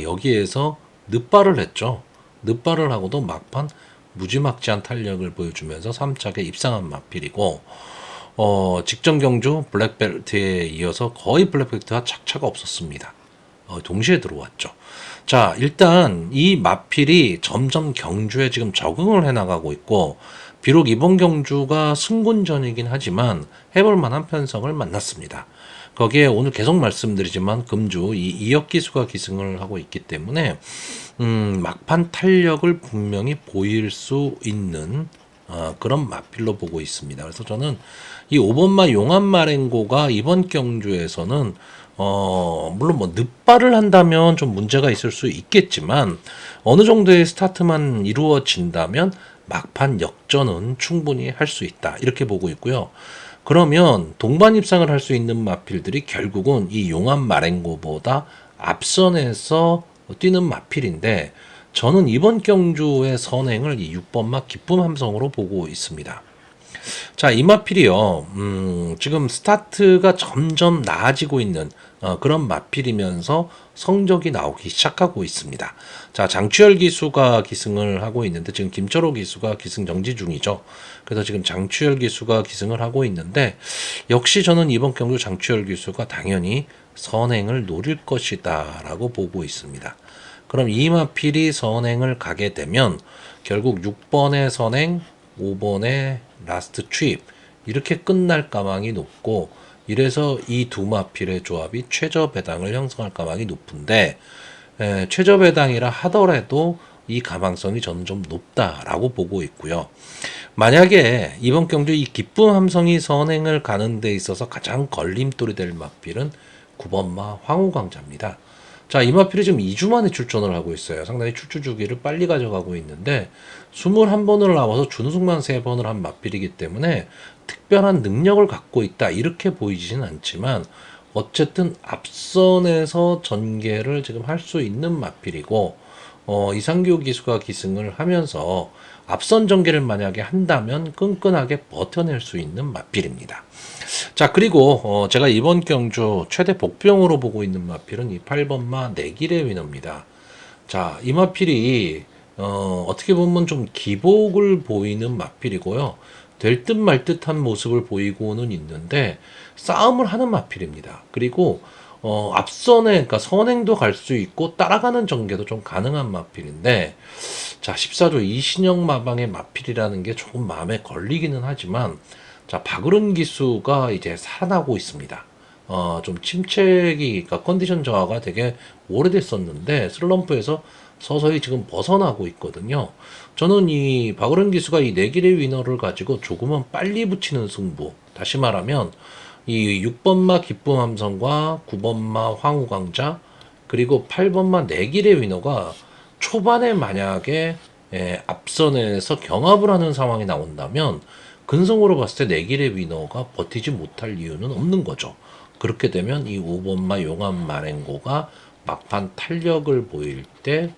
여기에서 늑발을 했죠. 늑발을 하고도 막판 무지막지한 탄력을 보여주면서 3착에 입상한 마필이고, 직전 경주 블랙벨트에 이어서 거의 블랙벨트가 착차가 없었습니다. 동시에 들어왔죠. 자, 일단 이 마필이 점점 경주에 지금 적응을 해나가고 있고, 비록 이번 경주가 승군전이긴 하지만 해볼 만한 편성을 만났습니다. 거기에 오늘 계속 말씀드리지만 금주 이 이역 기수가 기승을 하고 있기 때문에 막판 탄력을 분명히 보일 수 있는 그런 마필로 보고 있습니다. 그래서 저는 이 5번마 용암마랭고가 이번 경주에서는 물론 뭐 늪발을 한다면 좀 문제가 있을 수 있겠지만 어느 정도의 스타트만 이루어진다면 막판 역전은 충분히 할 수 있다. 이렇게 보고 있고요. 그러면 동반 입상을 할 수 있는 마필들이 결국은 이 용암 마랭고보다 앞선에서 뛰는 마필인데 저는 이번 경주의 선행을 이 6번마 기쁨 함성으로 보고 있습니다. 자, 이마필이요. 지금 스타트가 점점 나아지고 있는 그런 마필이면서 성적이 나오기 시작하고 있습니다. 자, 장추열 기수가 기승을 하고 있는데 지금 김철호 기수가 기승 정지 중이죠. 그래서 지금 장추열 기수가 기승을 하고 있는데 역시 저는 이번 경주 장추열 기수가 당연히 선행을 노릴 것이다라고 보고 있습니다. 그럼 이마필이 선행을 가게 되면 결국 6번의 선행, 5번의 라스트 투입 이렇게 끝날 가망이 높고 이래서 이 두 마필의 조합이 최저 배당을 형성할 가망이 높은데 최저 배당이라 하더라도 이 가망성이 저는 좀 높다라고 보고 있고요. 만약에 이번 경주 이 기쁨 함성이 선행을 가는 데 있어서 가장 걸림돌이 될 마필은 9번마 황후광자입니다. 자, 이 마필이 지금 2주 만에 출전을 하고 있어요. 상당히 출주 주기를 빨리 가져가고 있는데 21번을 나와서 준우승만 3번을 한 마필이기 때문에 특별한 능력을 갖고 있다 이렇게 보이지는 않지만 어쨌든 앞선에서 전개를 지금 할 수 있는 마필이고 이상규 기수가 기승을 하면서 앞선 전개를 만약에 한다면 끈끈하게 버텨낼 수 있는 마필입니다. 자, 그리고 제가 이번 경주 최대 복병으로 보고 있는 마필은 이 8번마 내길의 위너입니다. 자, 이 마필이 어떻게 보면 좀 기복을 보이는 마필이고요. 될 듯 말 듯한 모습을 보이고는 있는데 싸움을 하는 마필입니다. 그리고 앞선에 그러니까 선행도 갈 수 있고 따라가는 전개도 좀 가능한 마필인데 자, 14조 이신영 마방의 마필이라는 게 조금 마음에 걸리기는 하지만 자, 박으른 기수가 이제 살아나고 있습니다. 좀 침체기, 그러니까 컨디션 저하가 되게 오래됐었는데 슬럼프에서 서서히 지금 벗어나고 있거든요. 저는 이 박으른 기수가 이 내길의 위너를 가지고 조금은 빨리 붙이는 승부. 다시 말하면 이 6번마 기쁨 함성과 9번마 황후광자 그리고 8번마 내길의 위너가 초반에 만약에 앞선에서 경합을 하는 상황이 나온다면 근성으로 봤을 때 내길의 위너가 버티지 못할 이유는 없는 거죠. 그렇게 되면 이 5번마 용암 마랭고가 막판 탄력을 보일 때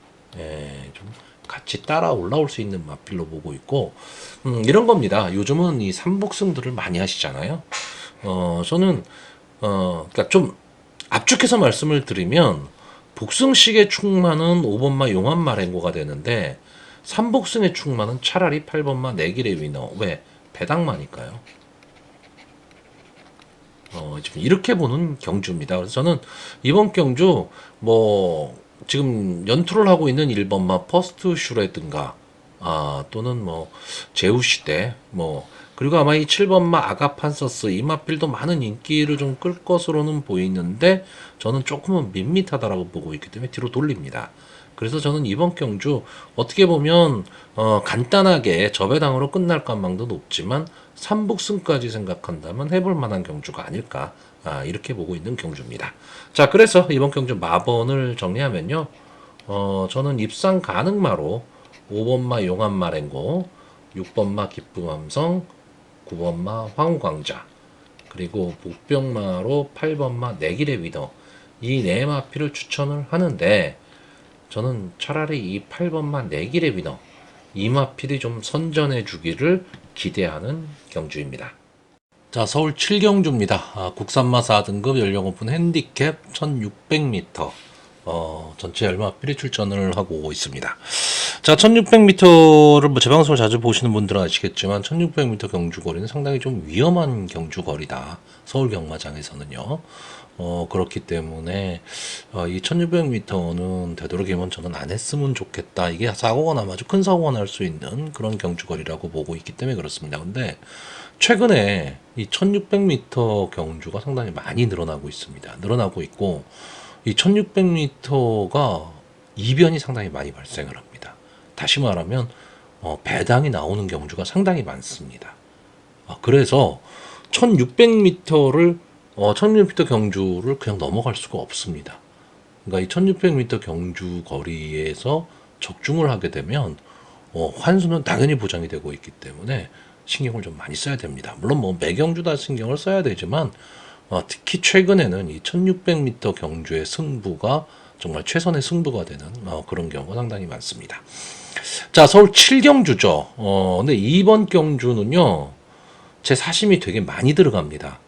좀 같이 따라 올라올 수 있는 마필로 보고 있고 이런 겁니다. 요즘은 이 삼복승들을 많이 하시잖아요. 저는 그러니까 좀 압축해서 말씀을 드리면 복승식의 충만은 5번마 용암 마랭고가 되는데 삼복승의 충만은 차라리 8번마 내길의 위너. 왜? 배당마니까요. 지금 이렇게 보는 경주입니다. 그래서 저는 이번 경주 뭐 지금 연투를 하고 있는 1번마 퍼스트 슈레든가 또는 뭐 제우시대 뭐 그리고 아마 이 7번마 아가판서스 이 마필도 많은 인기를 좀 끌 것으로는 보이는데 저는 조금은 밋밋하다라고 보고 있기 때문에 뒤로 돌립니다. 그래서 저는 이번 경주 어떻게 보면 간단하게 저배당으로 끝날 가망도 높지만 삼복승까지 생각한다면 해볼 만한 경주가 아닐까 이렇게 보고 있는 경주입니다. 자, 그래서 이번 경주 마번을 정리하면요. 저는 입상 가능마로 5번마 용암마랭고, 6번마 기쁨함성, 9번마 황광자, 그리고 복병마로 8번마 내길의 위더 이 네 마필을 추천을 하는데 저는 차라리 이 8번마 내길의 위너 이 마필이 좀 선전해 주기를 기대하는 경주입니다. 자, 서울 7경주입니다. 국산마 4등급 연령 오픈 핸디캡 1600m 전체 열마필이 출전을 하고 있습니다. 자, 1600m를 뭐 재방송을 자주 보시는 분들은 아시겠지만 1600m 경주거리는 상당히 좀 위험한 경주거리다. 서울 경마장에서는요. 그렇기 때문에 이 1600m는 되도록이면 저는 안 했으면 좋겠다. 이게 사고가 나면 아주 큰 사고가 날 수 있는 그런 경주거리라고 보고 있기 때문에 그렇습니다. 근데 최근에 이 1600m 경주가 상당히 많이 늘어나고 있습니다. 늘어나고 있고 이 1600m가 이변이 상당히 많이 발생을 합니다. 다시 말하면 배당이 나오는 경주가 상당히 많습니다. 그래서 1600m를 1600m 경주를 그냥 넘어갈 수가 없습니다. 그러니까 이 1600m 경주 거리에서 적중을 하게 되면 환수는 당연히 보장이 되고 있기 때문에 신경을 좀 많이 써야 됩니다. 물론 뭐 매경주 다 신경을 써야 되지만 특히 최근에는 이 1600m 경주의 승부가 정말 최선의 승부가 되는 그런 경우가 상당히 많습니다. 자, 서울 7경주죠. 근데 이번 경주는요, 제 사심이 되게 많이 들어갑니다.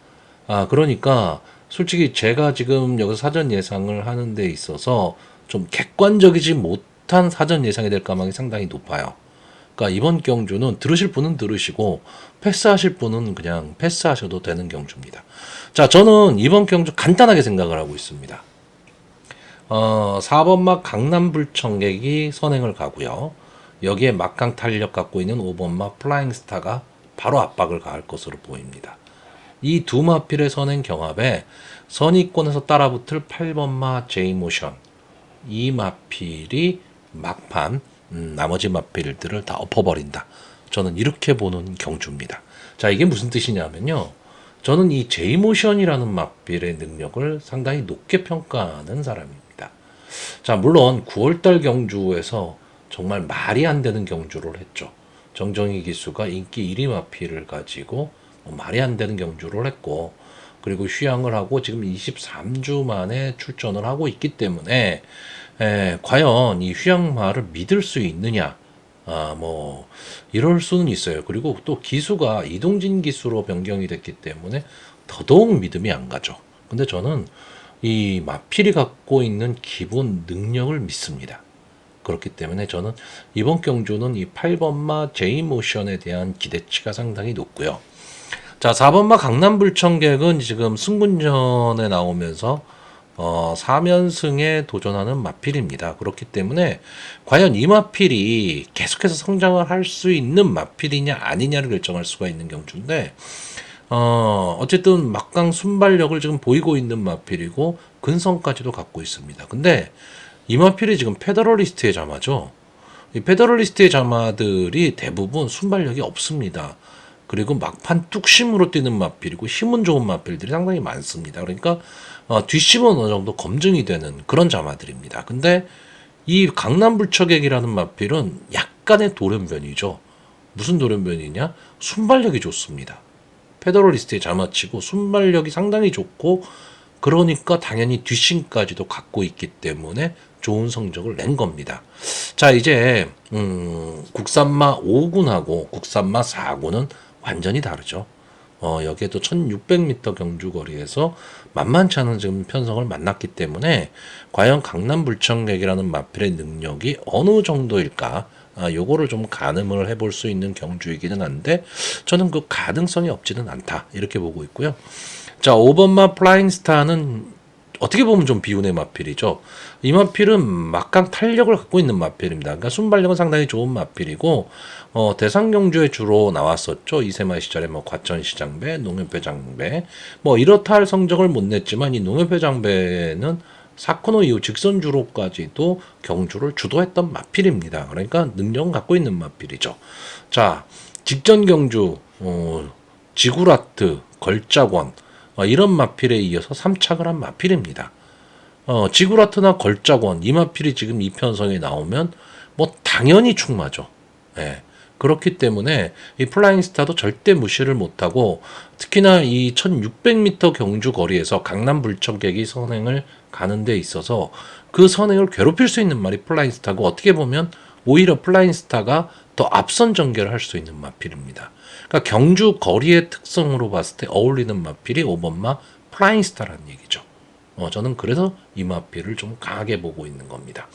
그러니까 솔직히 제가 지금 여기서 사전 예상을 하는 데 있어서 좀 객관적이지 못한 사전 예상이 될 가능성이 상당히 높아요. 그러니까 이번 경주는 들으실 분은 들으시고 패스하실 분은 그냥 패스하셔도 되는 경주입니다. 자, 저는 이번 경주 간단하게 생각을 하고 있습니다. 4번마 강남불청객이 선행을 가고요. 여기에 막강 탄력 갖고 있는 5번마 플라잉스타가 바로 압박을 가할 것으로 보입니다. 이 두 마필의 선행 경합에 선의권에서 따라붙을 8번마 제이모션, 이 마필이 막판 나머지 마필들을 다 엎어버린다. 저는 이렇게 보는 경주입니다. 자, 이게 무슨 뜻이냐면요. 저는 이 제이모션이라는 마필의 능력을 상당히 높게 평가하는 사람입니다. 자, 물론 9월달 경주에서 정말 말이 안 되는 경주를 했죠. 정정희 기수가 인기 1위 마필을 가지고 말이 안 되는 경주를 했고, 그리고 휴양을 하고 지금 23주 만에 출전을 하고 있기 때문에 과연 이 휴양마를 믿을 수 있느냐? 뭐 이럴 수는 있어요. 그리고 또 기수가 이동진 기수로 변경이 됐기 때문에 더더욱 믿음이 안 가죠. 근데 저는 이 마필이 갖고 있는 기본 능력을 믿습니다. 그렇기 때문에 저는 이번 경주는 이 8번마 제이모션에 대한 기대치가 상당히 높고요. 자, 4번마 강남불청객은 지금 승분전에 나오면서 4면승에 도전하는 마필입니다. 그렇기 때문에 과연 이 마필이 계속해서 성장을 할 수 있는 마필이냐 아니냐를 결정할 수가 있는 경주인데, 어쨌든 막강 순발력을 지금 보이고 있는 마필이고 근성까지도 갖고 있습니다. 근데 이 마필이 지금 페더럴리스트의 자마죠. 이 페더럴리스트의 자마들이 대부분 순발력이 없습니다. 그리고 막판 뚝심으로 뛰는 마필이고 힘은 좋은 마필들이 상당히 많습니다. 그러니까 뒷심은 어느 정도 검증이 되는 그런 자마들입니다. 근데 이 강남불처객이라는 마필은 약간의 돌연변이죠. 무슨 돌연변이냐? 순발력이 좋습니다. 페더럴리스트의 자마치고 순발력이 상당히 좋고, 그러니까 당연히 뒷심까지도 갖고 있기 때문에 좋은 성적을 낸 겁니다. 자, 이제 국산마 5군하고 국산마 4군은 완전히 다르죠. 여기에도 1600m 경주 거리에서 만만치 않은 지금 편성을 만났기 때문에 과연 강남불청객이라는 마필의 능력이 어느 정도일까? 요거를 좀 가늠을 해볼 수 있는 경주이기는 한데, 저는 그 가능성이 없지는 않다, 이렇게 보고 있고요. 자, 5번마 플라잉스타는 어떻게 보면 좀 비운의 마필이죠. 이 마필은 막강 탄력을 갖고 있는 마필입니다. 그러니까 순발력은 상당히 좋은 마필이고, 대상경주에 주로 나왔었죠. 이세마 시절에 뭐 과천시장배, 농협회장배, 뭐 이렇다 할 성적을 못 냈지만 이 농협회장배는 사코노 이후 직선주로까지도 경주를 주도했던 마필입니다. 그러니까 능력은 갖고 있는 마필이죠. 자, 직전 경주, 지구라트, 걸작원, 이런 마필에 이어서 3착을 한 마필입니다. 지구라트나 걸작원, 이 마필이 지금 이 편성에 나오면 뭐 당연히 충마죠. 예. 그렇기 때문에 이 플라잉스타도 절대 무시를 못하고, 특히나 이 1600m 경주 거리에서 강남불청객이 선행을 가는 데 있어서 그 선행을 괴롭힐 수 있는 말이 플라잉스타고, 어떻게 보면 오히려 플라잉스타가 더 앞선 전개를 할 수 있는 마필입니다. 그러니까 경주 거리의 특성으로 봤을 때 어울리는 마필이 5번마 플라잉스타라는 얘기죠. 저는 그래서 이 마필을 좀 강하게 보고 있는 겁니다.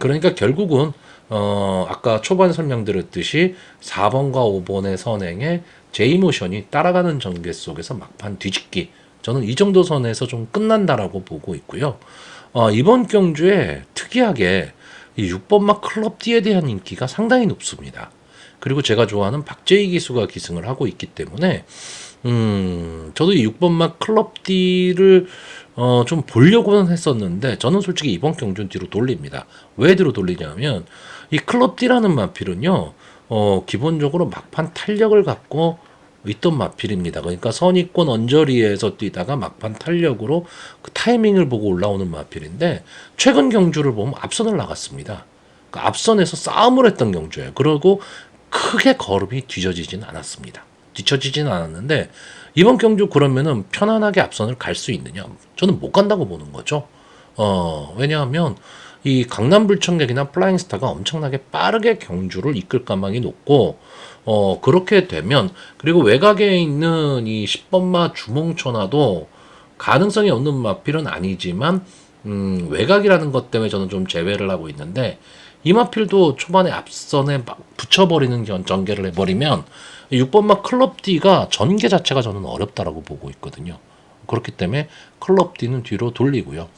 그러니까 결국은 아까 초반에 설명드렸듯이 4번과 5번의 선행에 제이모션이 따라가는 전개 속에서 막판 뒤집기, 저는 이 정도 선에서 좀 끝난다라고 보고 있고요. 이번 경주에 특이하게 이 6번마 클럽D에 대한 인기가 상당히 높습니다. 그리고 제가 좋아하는 박재희 기수가 기승을 하고 있기 때문에 저도 이 6번마 클럽D를 좀 보려고는 했었는데, 저는 솔직히 이번 경주는 뒤로 돌립니다. 왜 뒤로 돌리냐면 이 클럽D라는 마필은요, 기본적으로 막판 탄력을 갖고 있던 마필입니다. 그러니까 선입권 언저리에서 뛰다가 막판 탄력으로 그 타이밍을 보고 올라오는 마필인데 최근 경주를 보면 앞선을 나갔습니다. 그러니까 앞선에서 싸움을 했던 경주예요. 그리고 크게 걸음이 뒤처지진 않았습니다. 뒤처지진 않았는데 이번 경주 그러면은 편안하게 앞선을 갈 수 있느냐? 저는 못 간다고 보는 거죠. 왜냐하면 이 강남불청객이나 플라잉스타가 엄청나게 빠르게 경주를 이끌 가망이 높고, 그렇게 되면, 그리고 외곽에 있는 이 10번마 주몽천하도 가능성이 없는 마필은 아니지만, 외곽이라는 것 때문에 저는 좀 제외를 하고 있는데, 이 마필도 초반에 앞선에 막 붙여버리는 전개를 해버리면, 6번마 클럽 D가 전개 자체가 저는 어렵다라고 보고 있거든요. 그렇기 때문에 클럽 D는 뒤로 돌리고요.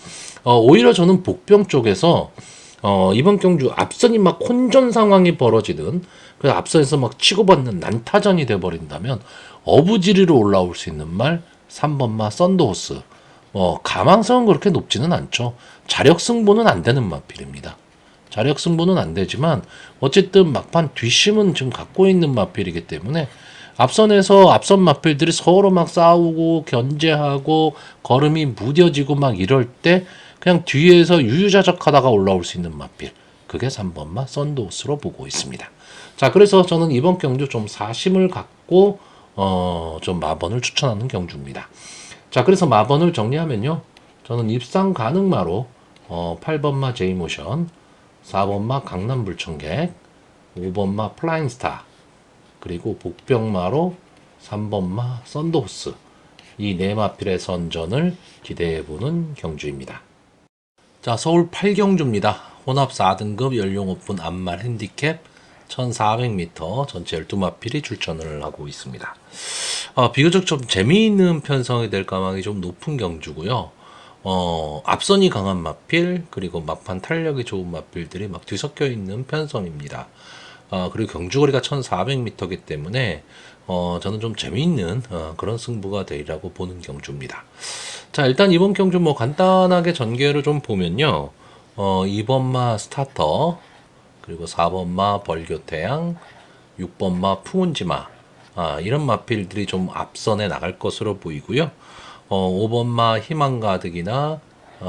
오히려 저는 복병 쪽에서 이번 경주 앞선이 막 혼전 상황이 벌어지든 그 앞선에서 막 치고받는 난타전이 돼버린다면 어부지리로 올라올 수 있는 말 3번마 썬더호스. 가망성은 그렇게 높지는 않죠. 자력 승부는 안 되는 마필입니다. 자력 승부는 안 되지만 어쨌든 막판 뒷심은 지금 갖고 있는 마필이기 때문에 앞선에서 앞선 마필들이 서로 막 싸우고 견제하고 걸음이 무뎌지고 막 이럴 때 그냥 뒤에서 유유자적하다가 올라올 수 있는 마필, 그게 3번마 썬더호스로 보고 있습니다. 자, 그래서 저는 이번 경주 좀 사심을 갖고 좀 마번을 추천하는 경주입니다. 자, 그래서 마번을 정리하면요, 저는 입상 가능마로 8번마 제이모션, 4번마 강남불청객, 5번마 플라잉스타, 그리고 복병마로 3번마 썬더호스, 이 네 마필의 선전을 기대해보는 경주입니다. 자, 서울 8경주입니다. 혼합 4등급 연령 오픈 암말 핸디캡 1400m 전체 12마필이 출전을 하고 있습니다. 비교적 좀 재미있는 편성이 될 가망이 좀 높은 경주고요. 앞선이 강한 마필, 그리고 막판 탄력이 좋은 마필들이 막 뒤섞여 있는 편성입니다. 그리고 경주거리가 1400m이기 때문에 저는 좀 재미있는 그런 승부가 되리라고 보는 경주입니다. 자, 일단 이번 경주 뭐 간단하게 전개를 좀 보면요, 2번마 스타터, 그리고 4번마 벌교태양, 6번마 풍운지마, 이런 마필들이 좀 앞선에 나갈 것으로 보이고요. 5번마 희망가득이나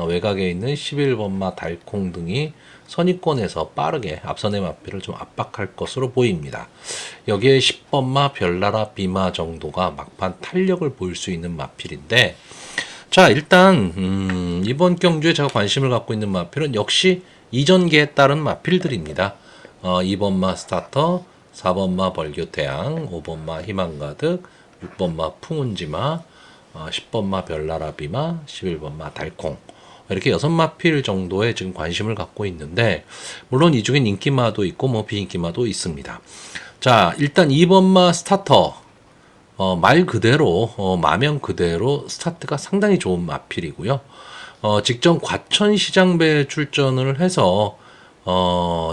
외곽에 있는 11번마 달콩 등이 선입권에서 빠르게 앞선의 마필을 좀 압박할 것으로 보입니다. 여기에 10번마 별나라 비마 정도가 막판 탄력을 보일 수 있는 마필인데, 자, 일단 이번 경주에 제가 관심을 갖고 있는 마필은 역시 이전계에 따른 마필들입니다. 2번마 스타터, 4번마 벌교태양, 5번마 희망가득, 6번마 풍운지마, 10번마 별나라 비마, 11번마 달콩, 이렇게 6마필 정도의 지금 관심을 갖고 있는데, 물론 이 중엔 인기마도 있고 뭐 비인기마도 있습니다. 자, 일단 2번마 스타터, 말 그대로 마명 그대로 스타트가 상당히 좋은 마필이고요. 직전 과천시장배에 출전을 해서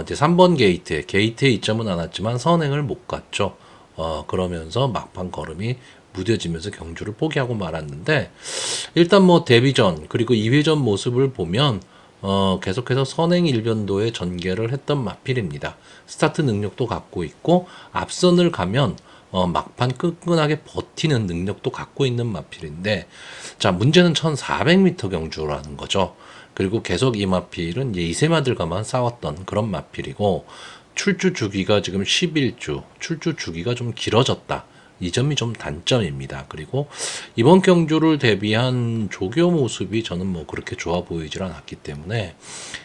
이제 3번 게이트에 이점은 않았지만 선행을 못 갔죠. 그러면서 막판 걸음이 무뎌지면서 경주를 포기하고 말았는데, 일단 뭐 데뷔전 그리고 2회전 모습을 보면 계속해서 선행 일변도의 전개를 했던 마필입니다. 스타트 능력도 갖고 있고 앞선을 가면 막판 끈끈하게 버티는 능력도 갖고 있는 마필인데, 자, 문제는 1400m 경주라는 거죠. 그리고 계속 이 마필은 이제 이세마들과만 싸웠던 그런 마필이고, 출주 주기가 지금 11주, 출주 주기가 좀 길어졌다. 이 점이 좀 단점입니다. 그리고 이번 경주를 대비한 조교 모습이 저는 뭐 그렇게 좋아 보이질 않았기 때문에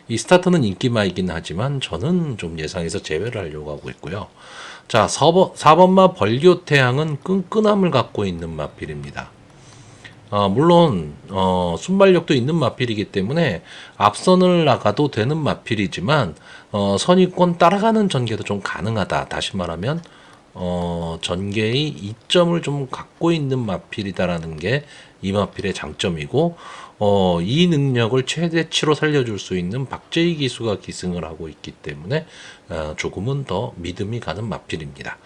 이 스타터는 인기마이긴 하지만 저는 좀 예상해서 제외를 하려고 하고 있고요. 자, 4번마 벌교태양은 끈끈함을 갖고 있는 마필입니다. 물론 순발력도 있는 마필이기 때문에 앞선을 나가도 되는 마필이지만 선입권 따라가는 전개도 좀 가능하다. 다시 말하면 전개의 이점을 좀 갖고 있는 마필이다라는 게 이 마필의 장점이고, 이 능력을 최대치로 살려줄 수 있는 박재희 기수가 기승을 하고 있기 때문에 조금은 더 믿음이 가는 마필입니다.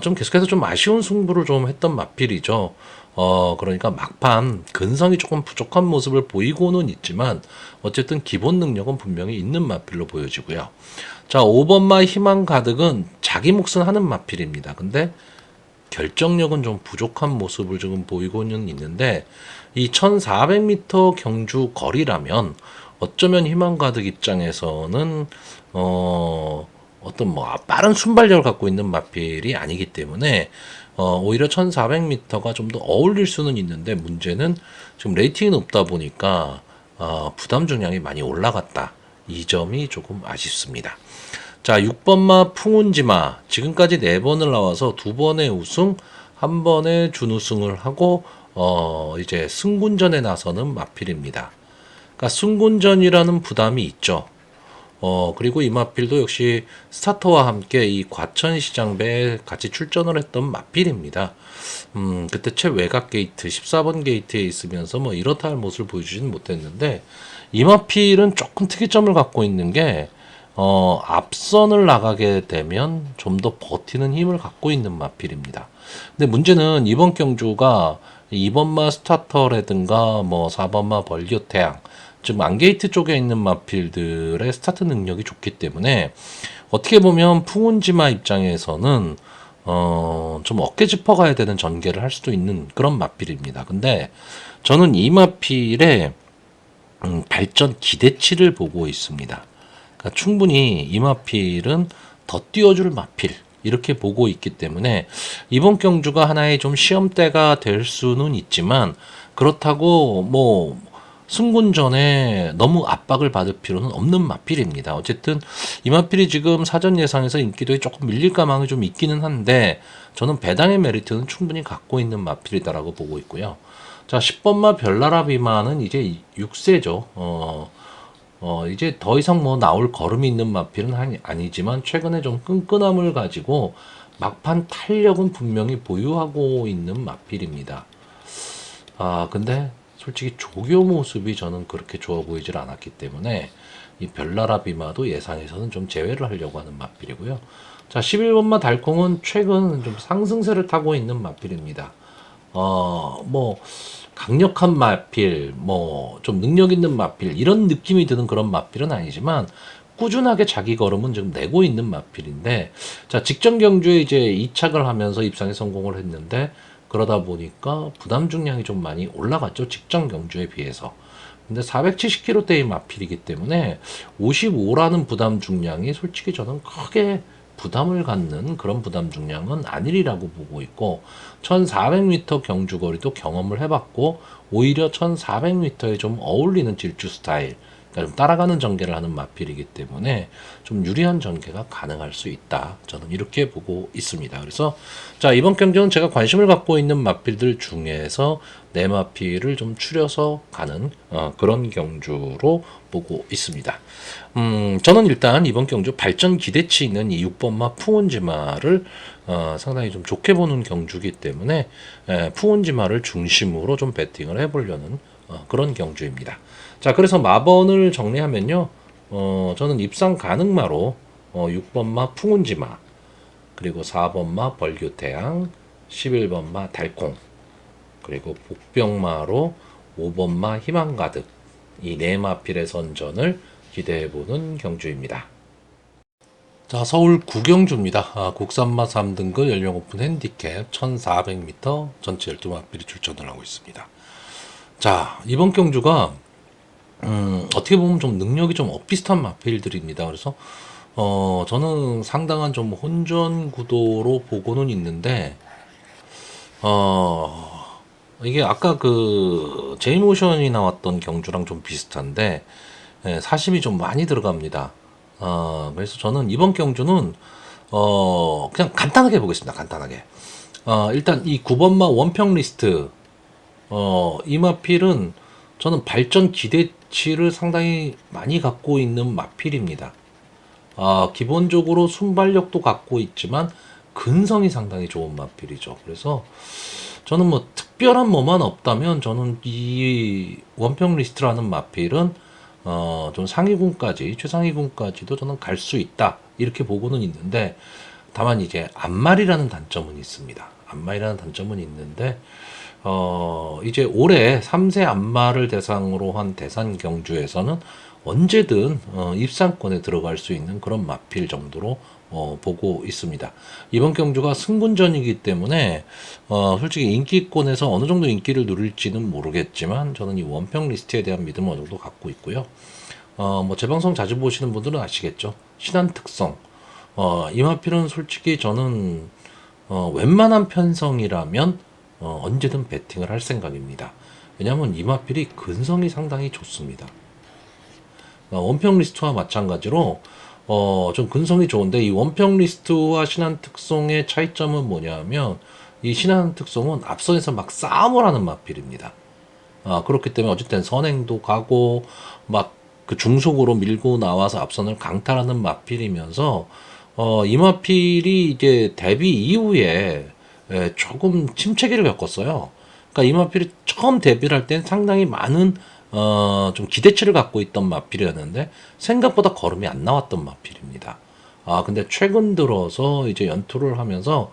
좀 계속해서 좀 아쉬운 승부를 좀 했던 마필이죠. 그러니까 막판 근성이 조금 부족한 모습을 보이고는 있지만 어쨌든 기본 능력은 분명히 있는 마필로 보여지고요. 자, 5번마 희망 가득은 자기 몫은 하는 마필입니다. 근데 결정력은 좀 부족한 모습을 지금 보이고는 있는데, 이 1400m 경주 거리라면 어쩌면 희망가득 입장에서는 어떤 뭐 빠른 순발력을 갖고 있는 마필이 아니기 때문에 오히려 1400m가 좀 더 어울릴 수는 있는데, 문제는 지금 레이팅이 높다 보니까 부담 중량이 많이 올라갔다. 이 점이 조금 아쉽습니다. 자, 6번마 풍운지마. 지금까지 4번을 나와서 2번의 우승, 1번의 준우승을 하고 이제 승군전에 나서는 마필입니다. 그러니까 승군전이라는 부담이 있죠. 그리고 이 마필도 역시 스타터와 함께 이 과천시장배에 같이 출전을 했던 마필입니다. 그때 최외곽 게이트, 14번 게이트에 있으면서 뭐 이렇다 할 모습을 보여주지는 못했는데, 이 마필은 조금 특이점을 갖고 있는 게, 앞선을 나가게 되면 좀 더 버티는 힘을 갖고 있는 마필입니다. 근데 문제는 이번 경주가 2번마 스타터라든가 뭐 4번마 벌교태양, 좀 안게이트 쪽에 있는 마필들의 스타트 능력이 좋기 때문에 어떻게 보면 풍운지마 입장에서는 좀 어깨 짚어가야 되는 전개를 할 수도 있는 그런 마필입니다. 근데 저는 이 마필의 발전 기대치를 보고 있습니다. 그러니까 충분히 이 마필은 더 띄워줄 마필 이렇게 보고 있기 때문에 이번 경주가 하나의 좀 시험대가 될 수는 있지만, 그렇다고 뭐 승군전에 너무 압박을 받을 필요는 없는 마필입니다. 어쨌든 이 마필이 지금 사전 예상에서 인기도에 조금 밀릴 가망이 좀 있기는 한데, 저는 배당의 메리트는 충분히 갖고 있는 마필이다라고 보고 있고요. 자, 10번마 별나라 비마는 이제 6세죠. 이제 더 이상 뭐 나올 걸음이 있는 마필은 아니지만 최근에 좀 끈끈함을 가지고 막판 탄력은 분명히 보유하고 있는 마필입니다. 근데 솔직히 조교 모습이 저는 그렇게 좋아 보이질 않았기 때문에 이 별나라 비마도 예상에서는 좀 제외를 하려고 하는 마필이고요. 자, 11번마 달콩은 최근 좀 상승세를 타고 있는 마필입니다. 뭐 강력한 마필, 뭐 좀 능력 있는 마필 이런 느낌이 드는 그런 마필은 아니지만 꾸준하게 자기 걸음은 지금 내고 있는 마필인데, 자, 직전 경주에 이제 이착을 하면서 입상에 성공을 했는데, 그러다 보니까 부담 중량이 좀 많이 올라갔죠, 직전 경주에 비해서. 근데 470kg대의 마필이기 때문에 55라는 부담 중량이 솔직히 저는 크게 부담을 갖는 그런 부담 중량은 아니리라고 보고 있고, 1400m 경주거리도 경험을 해봤고, 오히려 1400m에 좀 어울리는 질주 스타일, 그러니까 좀 따라가는 전개를 하는 마필이기 때문에 좀 유리한 전개가 가능할 수 있다. 저는 이렇게 보고 있습니다. 그래서 자, 이번 경기는 제가 관심을 갖고 있는 마필들 중에서 네 마필을 좀 추려서 가는 그런 경주로 보고 있습니다. 저는 일단 이번 경주 발전 기대치 있는 이 6번마 풍운지마를 상당히 좀 좋게 보는 경주이기 때문에 풍운지마를 중심으로 좀 배팅을 해보려는 그런 경주입니다. 자, 그래서 마번을 정리하면요, 저는 입상 가능마로 6번마 풍운지마, 그리고 4번마 벌교태양, 11번마 달콩, 그리고 복병마로 5번마 희망가득, 이 네 마필의 선전을 기대해보는 경주입니다. 자, 서울 구경주입니다. 국산마 3등급 연령 오픈 핸디캡 1400m 전체 12마필이 출전을 하고 있습니다. 자, 이번 경주가 어떻게 보면 좀 능력이 좀 엇비슷한 마필들입니다. 그래서 저는 상당한 좀 혼전 구도로 보고는 있는데, 이게 아까 그 제이모션이 나왔던 경주랑 좀 비슷한데, 사심이 좀 많이 들어갑니다. 그래서 저는 이번 경주는 그냥 간단하게 보겠습니다. 간단하게. 일단 이 9번마 원평 리스트, 이 마필은 저는 발전 기대치를 상당히 많이 갖고 있는 마필입니다. 기본적으로 순발력도 갖고 있지만 근성이 상당히 좋은 마필이죠. 그래서 저는 뭐 특별한 뭐만 없다면 저는 이 원평 리스트라는 마필은 좀 상위군까지, 최상위군까지도 저는 갈 수 있다, 이렇게 보고는 있는데, 다만 이제 앞말이라는 단점은 있습니다. 앞말이라는 단점은 있는데, 이제 올해 3세 앞말을 대상으로 한 대산 경주에서는 언제든 입상권에 들어갈 수 있는 그런 마필 정도로 보고 있습니다. 이번 경주가 승군전이기 때문에 솔직히 인기권에서 어느 정도 인기를 누릴지는 모르겠지만 저는 이 원평 리스트에 대한 믿음을 어느 정도 갖고 있고요. 뭐 제 방송 자주 보시는 분들은 아시겠죠. 신한 특성. 이마필은 솔직히 저는 웬만한 편성이라면 언제든 배팅을 할 생각입니다. 왜냐하면 이마필이 근성이 상당히 좋습니다. 원평 리스트와 마찬가지로 좀 근성이 좋은데 이 원평 리스트와 신한 특성의 차이점은 뭐냐면 이 신한 특성은 앞선에서 막 싸움을 하는 마필입니다. 그렇기 때문에 어쨌든 선행도 가고 막 그 중속으로 밀고 나와서 앞선을 강탈하는 마필이면서 이 마필이 이제 데뷔 이후에 조금 침체기를 겪었어요. 그러니까 이 마필이 처음 데뷔를 할 땐 상당히 많은 좀 기대치를 갖고 있던 마필이었는데 생각보다 걸음이 안 나왔던 마필입니다. 근데 최근 들어서 이제 연투를 하면서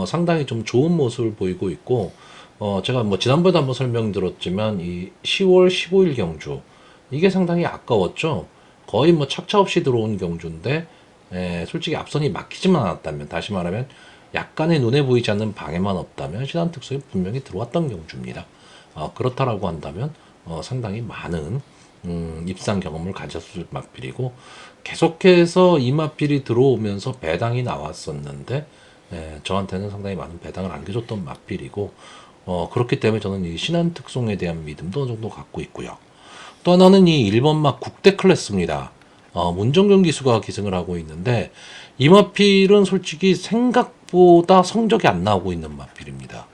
상당히 좀 좋은 모습을 보이고 있고 제가 뭐 지난번에도 한번 설명드렸지만 이 10월 15일 경주 이게 상당히 아까웠죠. 거의 뭐 착차 없이 들어온 경주인데 솔직히 앞선이 막히지만 않았다면 다시 말하면 약간의 눈에 보이지 않는 방해만 없다면 신한 특성이 분명히 들어왔던 경주입니다. 그렇다라고 한다면 상당히 많은 입상 경험을 가졌을 마필이고 계속해서 이 마필이 들어오면서 배당이 나왔었는데 저한테는 상당히 많은 배당을 안겨줬던 마필이고 그렇기 때문에 저는 이 신한 특성에 대한 믿음도 어느 정도 갖고 있고요. 또 하나는 이 1번마 국대 클래스입니다. 문정경 기수가 기승을 하고 있는데 이 마필은 솔직히 생각보다 성적이 안 나오고 있는 마필입니다.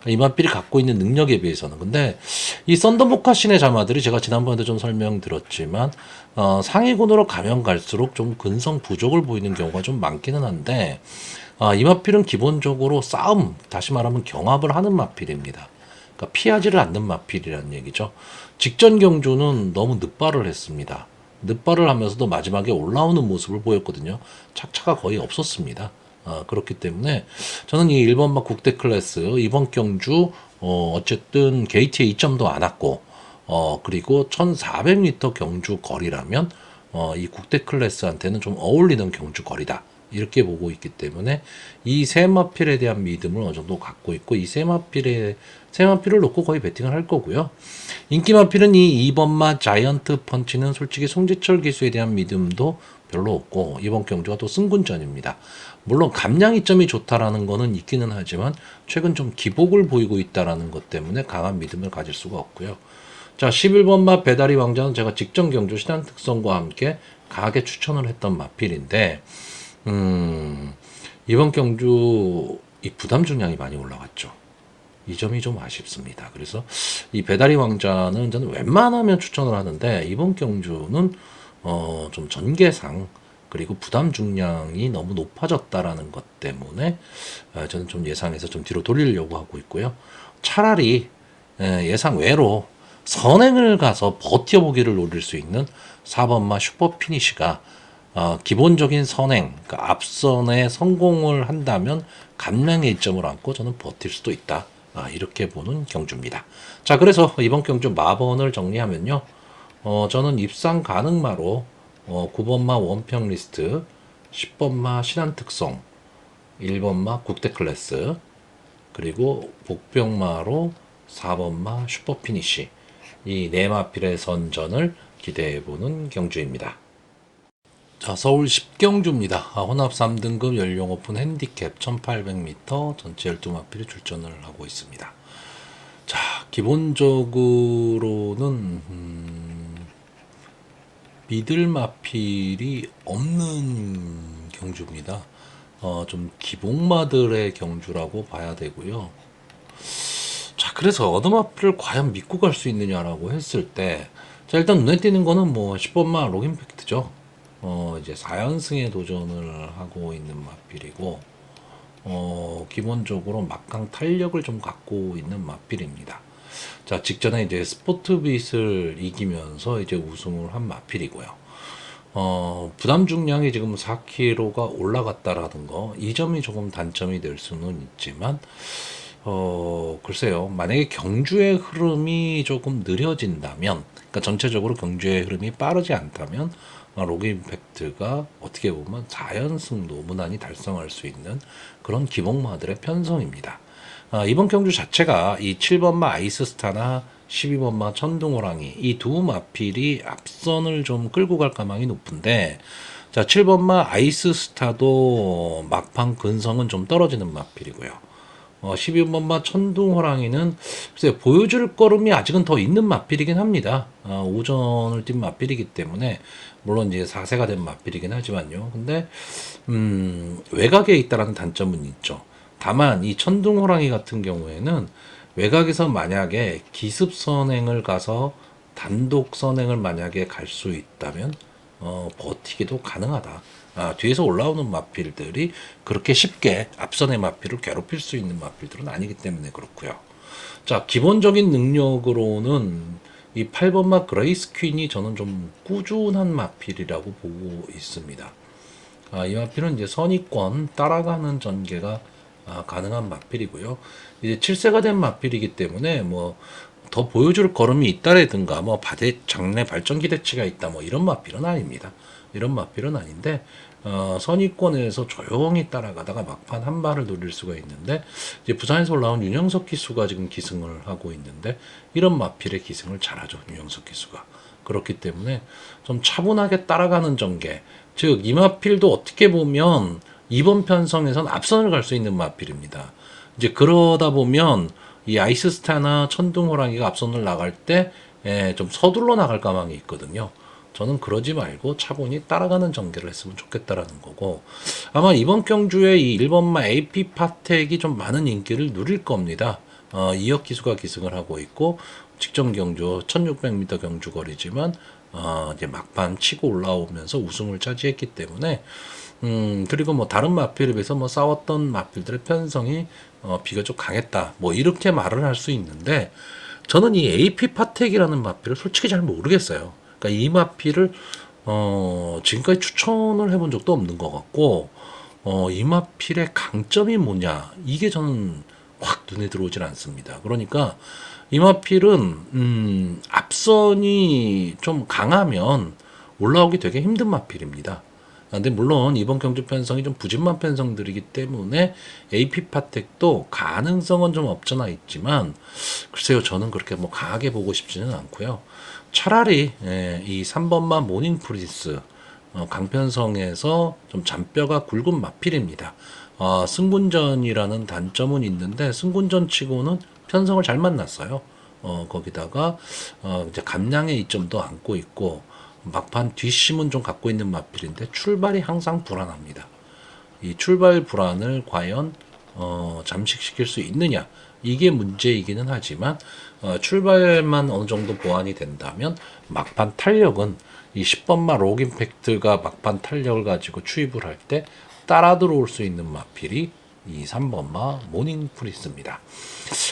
이 마필이 갖고 있는 능력에 비해서는. 근데 이 썬더모카 신의 자마들이 제가 지난번에도 좀 설명드렸지만 상위군으로 가면 갈수록 좀 근성 부족을 보이는 경우가 좀 많기는 한데 이 마필은 기본적으로 싸움, 다시 말하면 경합을 하는 마필입니다. 그러니까 피하지를 않는 마필이라는 얘기죠. 직전 경주는 너무 늦발을 했습니다. 늦발을 하면서도 마지막에 올라오는 모습을 보였거든요. 착차가 거의 없었습니다. 그렇기 때문에 저는 이 1번마 국대 클래스 이번 경주 어쨌든 게이트에 2점도 안 왔고 그리고 1400m 경주 거리라면 이 국대 클래스한테는 좀 어울리는 경주 거리다. 이렇게 보고 있기 때문에 이 세 마필에 대한 믿음을 어느 정도 갖고 있고 이 세 마필을 놓고 거의 배팅을 할 거고요. 인기 마필은 이 2번마 자이언트 펀치는 솔직히 송지철 기수에 대한 믿음도 별로 없고 이번 경주가 또 승군전입니다. 물론 감량 이점이 좋다라는 거는 있기는 하지만 최근 좀 기복을 보이고 있다라는 것 때문에 강한 믿음을 가질 수가 없고요. 자, 11번마 배다리 왕자는 제가 직전 경주 신한 특성과 함께 강하게 추천을 했던 마필인데 이번 경주 이 부담 중량이 많이 올라갔죠. 이 점이 좀 아쉽습니다. 그래서 이 배다리 왕자는 저는 웬만하면 추천을 하는데 이번 경주는 좀 전개상 그리고 부담 중량이 너무 높아졌다라는 것 때문에 저는 좀 예상해서 좀 뒤로 돌리려고 하고 있고요. 차라리 예상 외로 선행을 가서 버텨보기를 노릴 수 있는 4번마 슈퍼 피니시가 기본적인 선행, 그러니까 앞선에 성공을 한다면 감량의 이점을 안고 저는 버틸 수도 있다. 이렇게 보는 경주입니다. 자, 그래서 이번 경주 마번을 정리하면요. 저는 입상 가능마로 9번마 원평 리스트, 10번마 신한 특성, 1번마 국대 클래스, 그리고 복병마로 4번마 슈퍼 피니시 이 네 마필의 선전을 기대해보는 경주입니다. 자, 서울 10경주입니다. 혼합 3등급 연령 오픈 핸디캡 1800m 전체 12마필이 출전을 하고 있습니다. 자, 기본적으로는 믿을 마필이 없는 경주입니다. 좀 기복마들의 경주라고 봐야 되고요. 자, 그래서 어느 마필을 과연 믿고 갈 수 있느냐라고 했을 때, 자, 일단 눈에 띄는 거는 뭐 10번마 록인 팩트죠. 이제 4연승에 도전을 하고 있는 마필이고, 기본적으로 막강 탄력을 좀 갖고 있는 마필입니다. 자, 직전에 이제 스포트빗을 이기면서 이제 우승을 한 마필이고요. 부담 중량이 지금 4kg가 올라갔다라는 거, 이 점이 조금 단점이 될 수는 있지만, 글쎄요. 만약에 경주의 흐름이 조금 느려진다면, 그러니까 전체적으로 경주의 흐름이 빠르지 않다면 로그 임팩트가 어떻게 보면 4연승도 무난히 달성할 수 있는 그런 기복마들의 편성입니다. 이번 경주 자체가 이 7번마 아이스스타나 12번마 천둥호랑이 이 두 마필이 앞선을 좀 끌고 갈 가망이 높은데, 자 7번마 아이스스타도 막판 근성은 좀 떨어지는 마필이고요. 12번마 천둥호랑이는 글쎄 보여줄 걸음이 아직은 더 있는 마필이긴 합니다. 오전을 뛴 마필이기 때문에 물론 이제 4세가 된 마필이긴 하지만요. 근데 외곽에 있다라는 단점은 있죠. 다만 이 천둥호랑이 같은 경우에는 외곽에서 만약에 기습 선행을 가서 단독 선행을 만약에 갈 수 있다면 버티기도 가능하다. 뒤에서 올라오는 마필들이 그렇게 쉽게 앞선의 마필을 괴롭힐 수 있는 마필들은 아니기 때문에 그렇고요. 자, 기본적인 능력으로는 이 8번마 그레이스 퀸이 저는 좀 꾸준한 마필이라고 보고 있습니다. 이 마필은 이제 선의권 따라가는 전개가 가능한 마필이고요. 이제 7세가 된 마필이기 때문에 뭐 더 보여줄 걸음이 있다라든가 뭐 장내 발전 기대치가 있다 뭐 이런 마필은 아닙니다. 이런 마필은 아닌데 선의권에서 조용히 따라가다가 막판 한 발을 노릴 수가 있는데, 이제 부산에서 올라온 윤영석 기수가 지금 기승을 하고 있는데 이런 마필의 기승을 잘하죠. 윤영석 기수가. 그렇기 때문에 좀 차분하게 따라가는 전개, 즉 이 마필도 어떻게 보면 이번 편성에선 앞선을 갈 수 있는 마필입니다. 이제 그러다 보면 이 아이스스타나 천둥호랑이가 앞선을 나갈 때 좀 서둘러 나갈 가망이 있거든요. 저는 그러지 말고 차분히 따라가는 전개를 했으면 좋겠다라는 거고, 아마 이번 경주에 이 1번마 AP 파텍이 좀 많은 인기를 누릴 겁니다. 이혁 기수가 기승을 하고 있고 직전 경주 1600m 경주 거리지만 이제 막판 치고 올라오면서 우승을 차지했기 때문에 그리고 뭐 다른 마필에 비해서 뭐 싸웠던 마필들의 편성이 비교적 강했다 뭐 이렇게 말을 할 수 있는데, 저는 이 AP 파텍이라는 마필을 솔직히 잘 모르겠어요. 그러니까 이 마필을 지금까지 추천을 해본 적도 없는 것 같고, 이 마필의 강점이 뭐냐 이게 저는 확 눈에 들어오질 않습니다. 그러니까 이 마필은 앞선이 좀 강하면 올라오기 되게 힘든 마필입니다. 근데 물론 이번 경주 편성이 좀 부진만 편성들이기 때문에 AP 파텍도 가능성은 좀 없잖아 있지만, 글쎄요 저는 그렇게 뭐 강하게 보고 싶지는 않고요. 차라리 이 3번만 모닝 프린스 강편성에서 좀 잔뼈가 굵은 마필입니다. 승군전이라는 단점은 있는데 승군전 치고는 편성을 잘 만났어요. 거기다가 이제 감량의 이점도 안고 있고 막판 뒷심은 좀 갖고 있는 마필인데 출발이 항상 불안합니다. 이 출발 불안을 과연 잠식시킬 수 있느냐 이게 문제이기는 하지만 출발만 어느 정도 보완이 된다면 막판 탄력은 이 10번마 로그임팩트가 막판 탄력을 가지고 추입을 할 때 따라 들어올 수 있는 마필이 이 3번마 모닝 프리스입니다.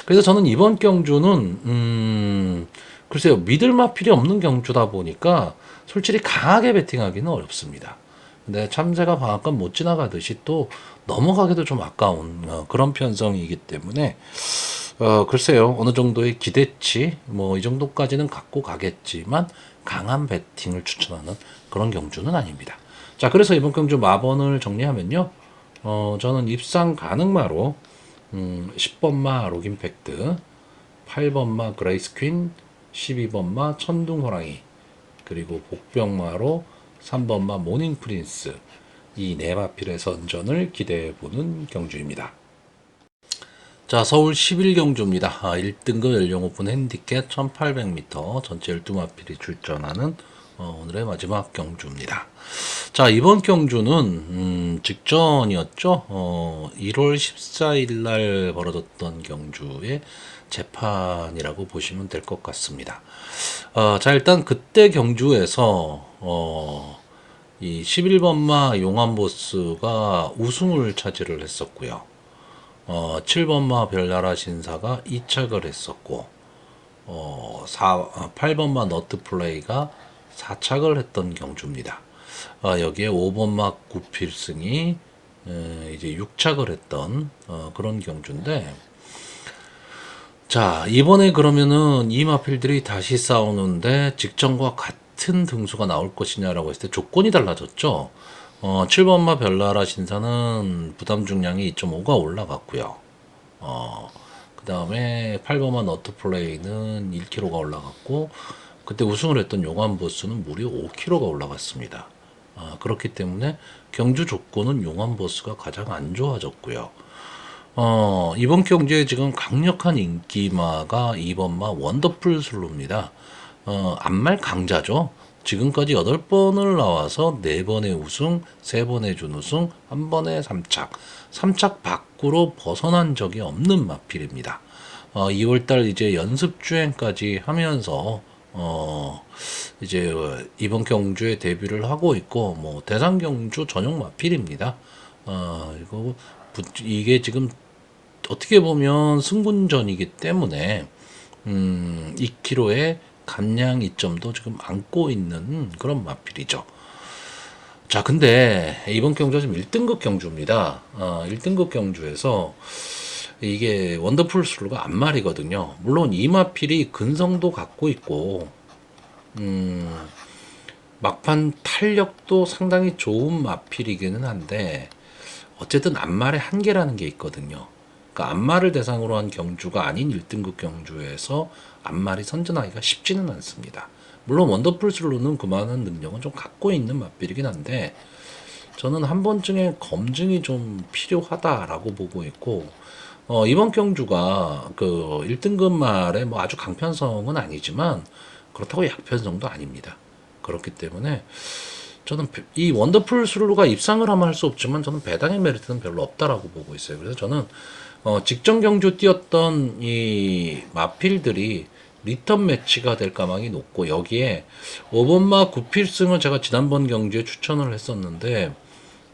그래서 저는 이번 경주는 글쎄요 믿을 마필이 없는 경주다 보니까 솔직히 강하게 베팅하기는 어렵습니다. 근데 참새가 방앗간 못 지나가듯이 또 넘어가기도 좀 아까운 그런 편성이기 때문에 글쎄요 어느 정도의 기대치 뭐 이 정도까지는 갖고 가겠지만 강한 배팅을 추천하는 그런 경주는 아닙니다. 자, 그래서 이번 경주 마번을 정리하면요, 저는 입상 가능마로 10번마 로긴팩트, 8번마 그레이스 퀸, 12번마 천둥호랑이, 그리고 복병마로 3번마 모닝 프린스, 이 네 마필의 선전을 기대해보는 경주입니다. 자, 서울 11경주입니다. 1등급 연령 오픈 핸디캡 1800m 전체 12마필이 출전하는 오늘의 마지막 경주입니다. 자, 이번 경주는 직전이었죠. 1월 14일 날 벌어졌던 경주의 재판이라고 보시면 될 것 같습니다. 자, 일단 그때 경주에서 이 11번마 용암보스가 우승을 차지를 했었고요. 7번마 별나라 신사가 2착을 했었고 8번마 너트플레이가 4착을 했던 경주입니다. 여기에 5번마 구필승이 이제 6착을 했던 그런 경주인데, 자, 이번에 그러면은 이 마필들이 다시 싸우는데 직전과 같은 등수가 나올 것이냐라고 했을 때 조건이 달라졌죠. 7번 마 별나라 신사는 부담 중량이 2.5가 올라갔고요. 그 다음에 8번 마 너트 플레이는 1kg가 올라갔고, 그때 우승을 했던 용암 보스는 무려 5kg가 올라갔습니다. 그렇기 때문에 경주 조건은 용암 보스가 가장 안 좋아졌고요. 이번 경주에 지금 강력한 인기마가 2번마 원더풀 슬로입니다. 안말 강자죠. 지금까지 8번을 나와서 4번의 우승, 3번의 준우승, 1번의 3착. 3착 밖으로 벗어난 적이 없는 마필입니다. 2월달 이제 연습 주행까지 하면서 이제 이번 경주에 데뷔를 하고 있고, 뭐 대상 경주 전용 마필입니다. 이게 지금 어떻게 보면 승군전이기 때문에 2kg의 감량 이점도 지금 안고 있는 그런 마필이죠. 자, 근데 이번 경주가 지금 1등급 경주입니다. 1등급 경주에서 이게 원더풀 슬루가 안말이거든요. 물론 이 마필이 근성도 갖고 있고 막판 탄력도 상당히 좋은 마필이기는 한데, 어쨌든 안말의 한계라는 게 있거든요. 그러니까 안말을 대상으로 한 경주가 아닌 1등급 경주에서 안말이 선전하기가 쉽지는 않습니다. 물론 원더풀 슬로는 그만한 능력은 좀 갖고 있는 마필이긴 한데, 저는 한 번쯤의 검증이 좀 필요하다라고 보고 있고, 이번 경주가 그 1등급 말에 뭐 아주 강편성은 아니지만 그렇다고 약편성도 아닙니다. 그렇기 때문에 저는 이 원더풀 슬루가 입상을 하면 할 수 없지만 저는 배당의 메리트는 별로 없다라고 보고 있어요. 그래서 저는 직전 경주 뛰었던 이 마필들이 리턴 매치가 될 가망이 높고, 여기에 5번마 9필승을 제가 지난번 경주에 추천을 했었는데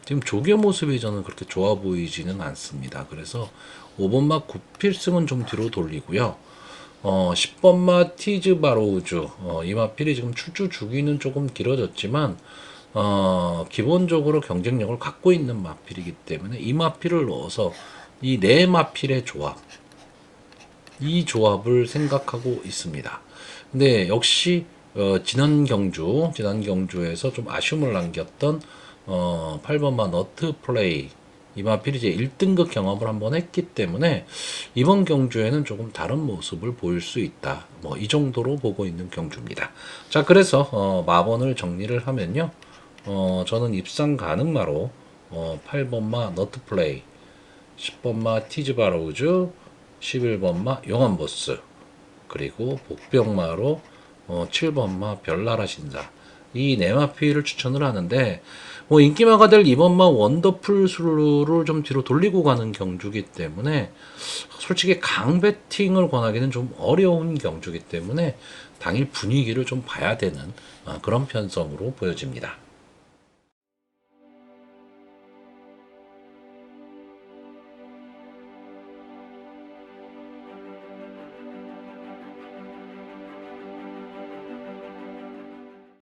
지금 조교 모습이 저는 그렇게 좋아 보이지는 않습니다. 그래서 5번마 9필승은 좀 뒤로 돌리고요. 10번마 티즈 바로우즈, 이 마필이 지금 출주 주기는 조금 길어졌지만 기본적으로 경쟁력을 갖고 있는 마필이기 때문에 이 마필을 넣어서 이 네 마필의 조합, 이 조합을 생각하고 있습니다. 근데 역시 지난 경주에서 좀 아쉬움을 남겼던 8번마 너트 플레이, 이 마필이 이제 1등급 경험을 한번 했기 때문에 이번 경주에는 조금 다른 모습을 보일 수 있다. 뭐 이 정도로 보고 있는 경주입니다. 자, 그래서 마번을 정리를 하면요. 저는 입상 가능마로 8번마 너트 플레이, 10번마 티즈 바로우즈, 11번마 용암보스, 그리고 복병마로 7번마 별나라 신사, 이 네 마필을 추천을 하는데, 뭐 인기마가 될 2번마 원더풀 슬루를 좀 뒤로 돌리고 가는 경주기 때문에 솔직히 강 배팅을 권하기는 좀 어려운 경주기 때문에 당일 분위기를 좀 봐야 되는 그런 편성으로 보여집니다.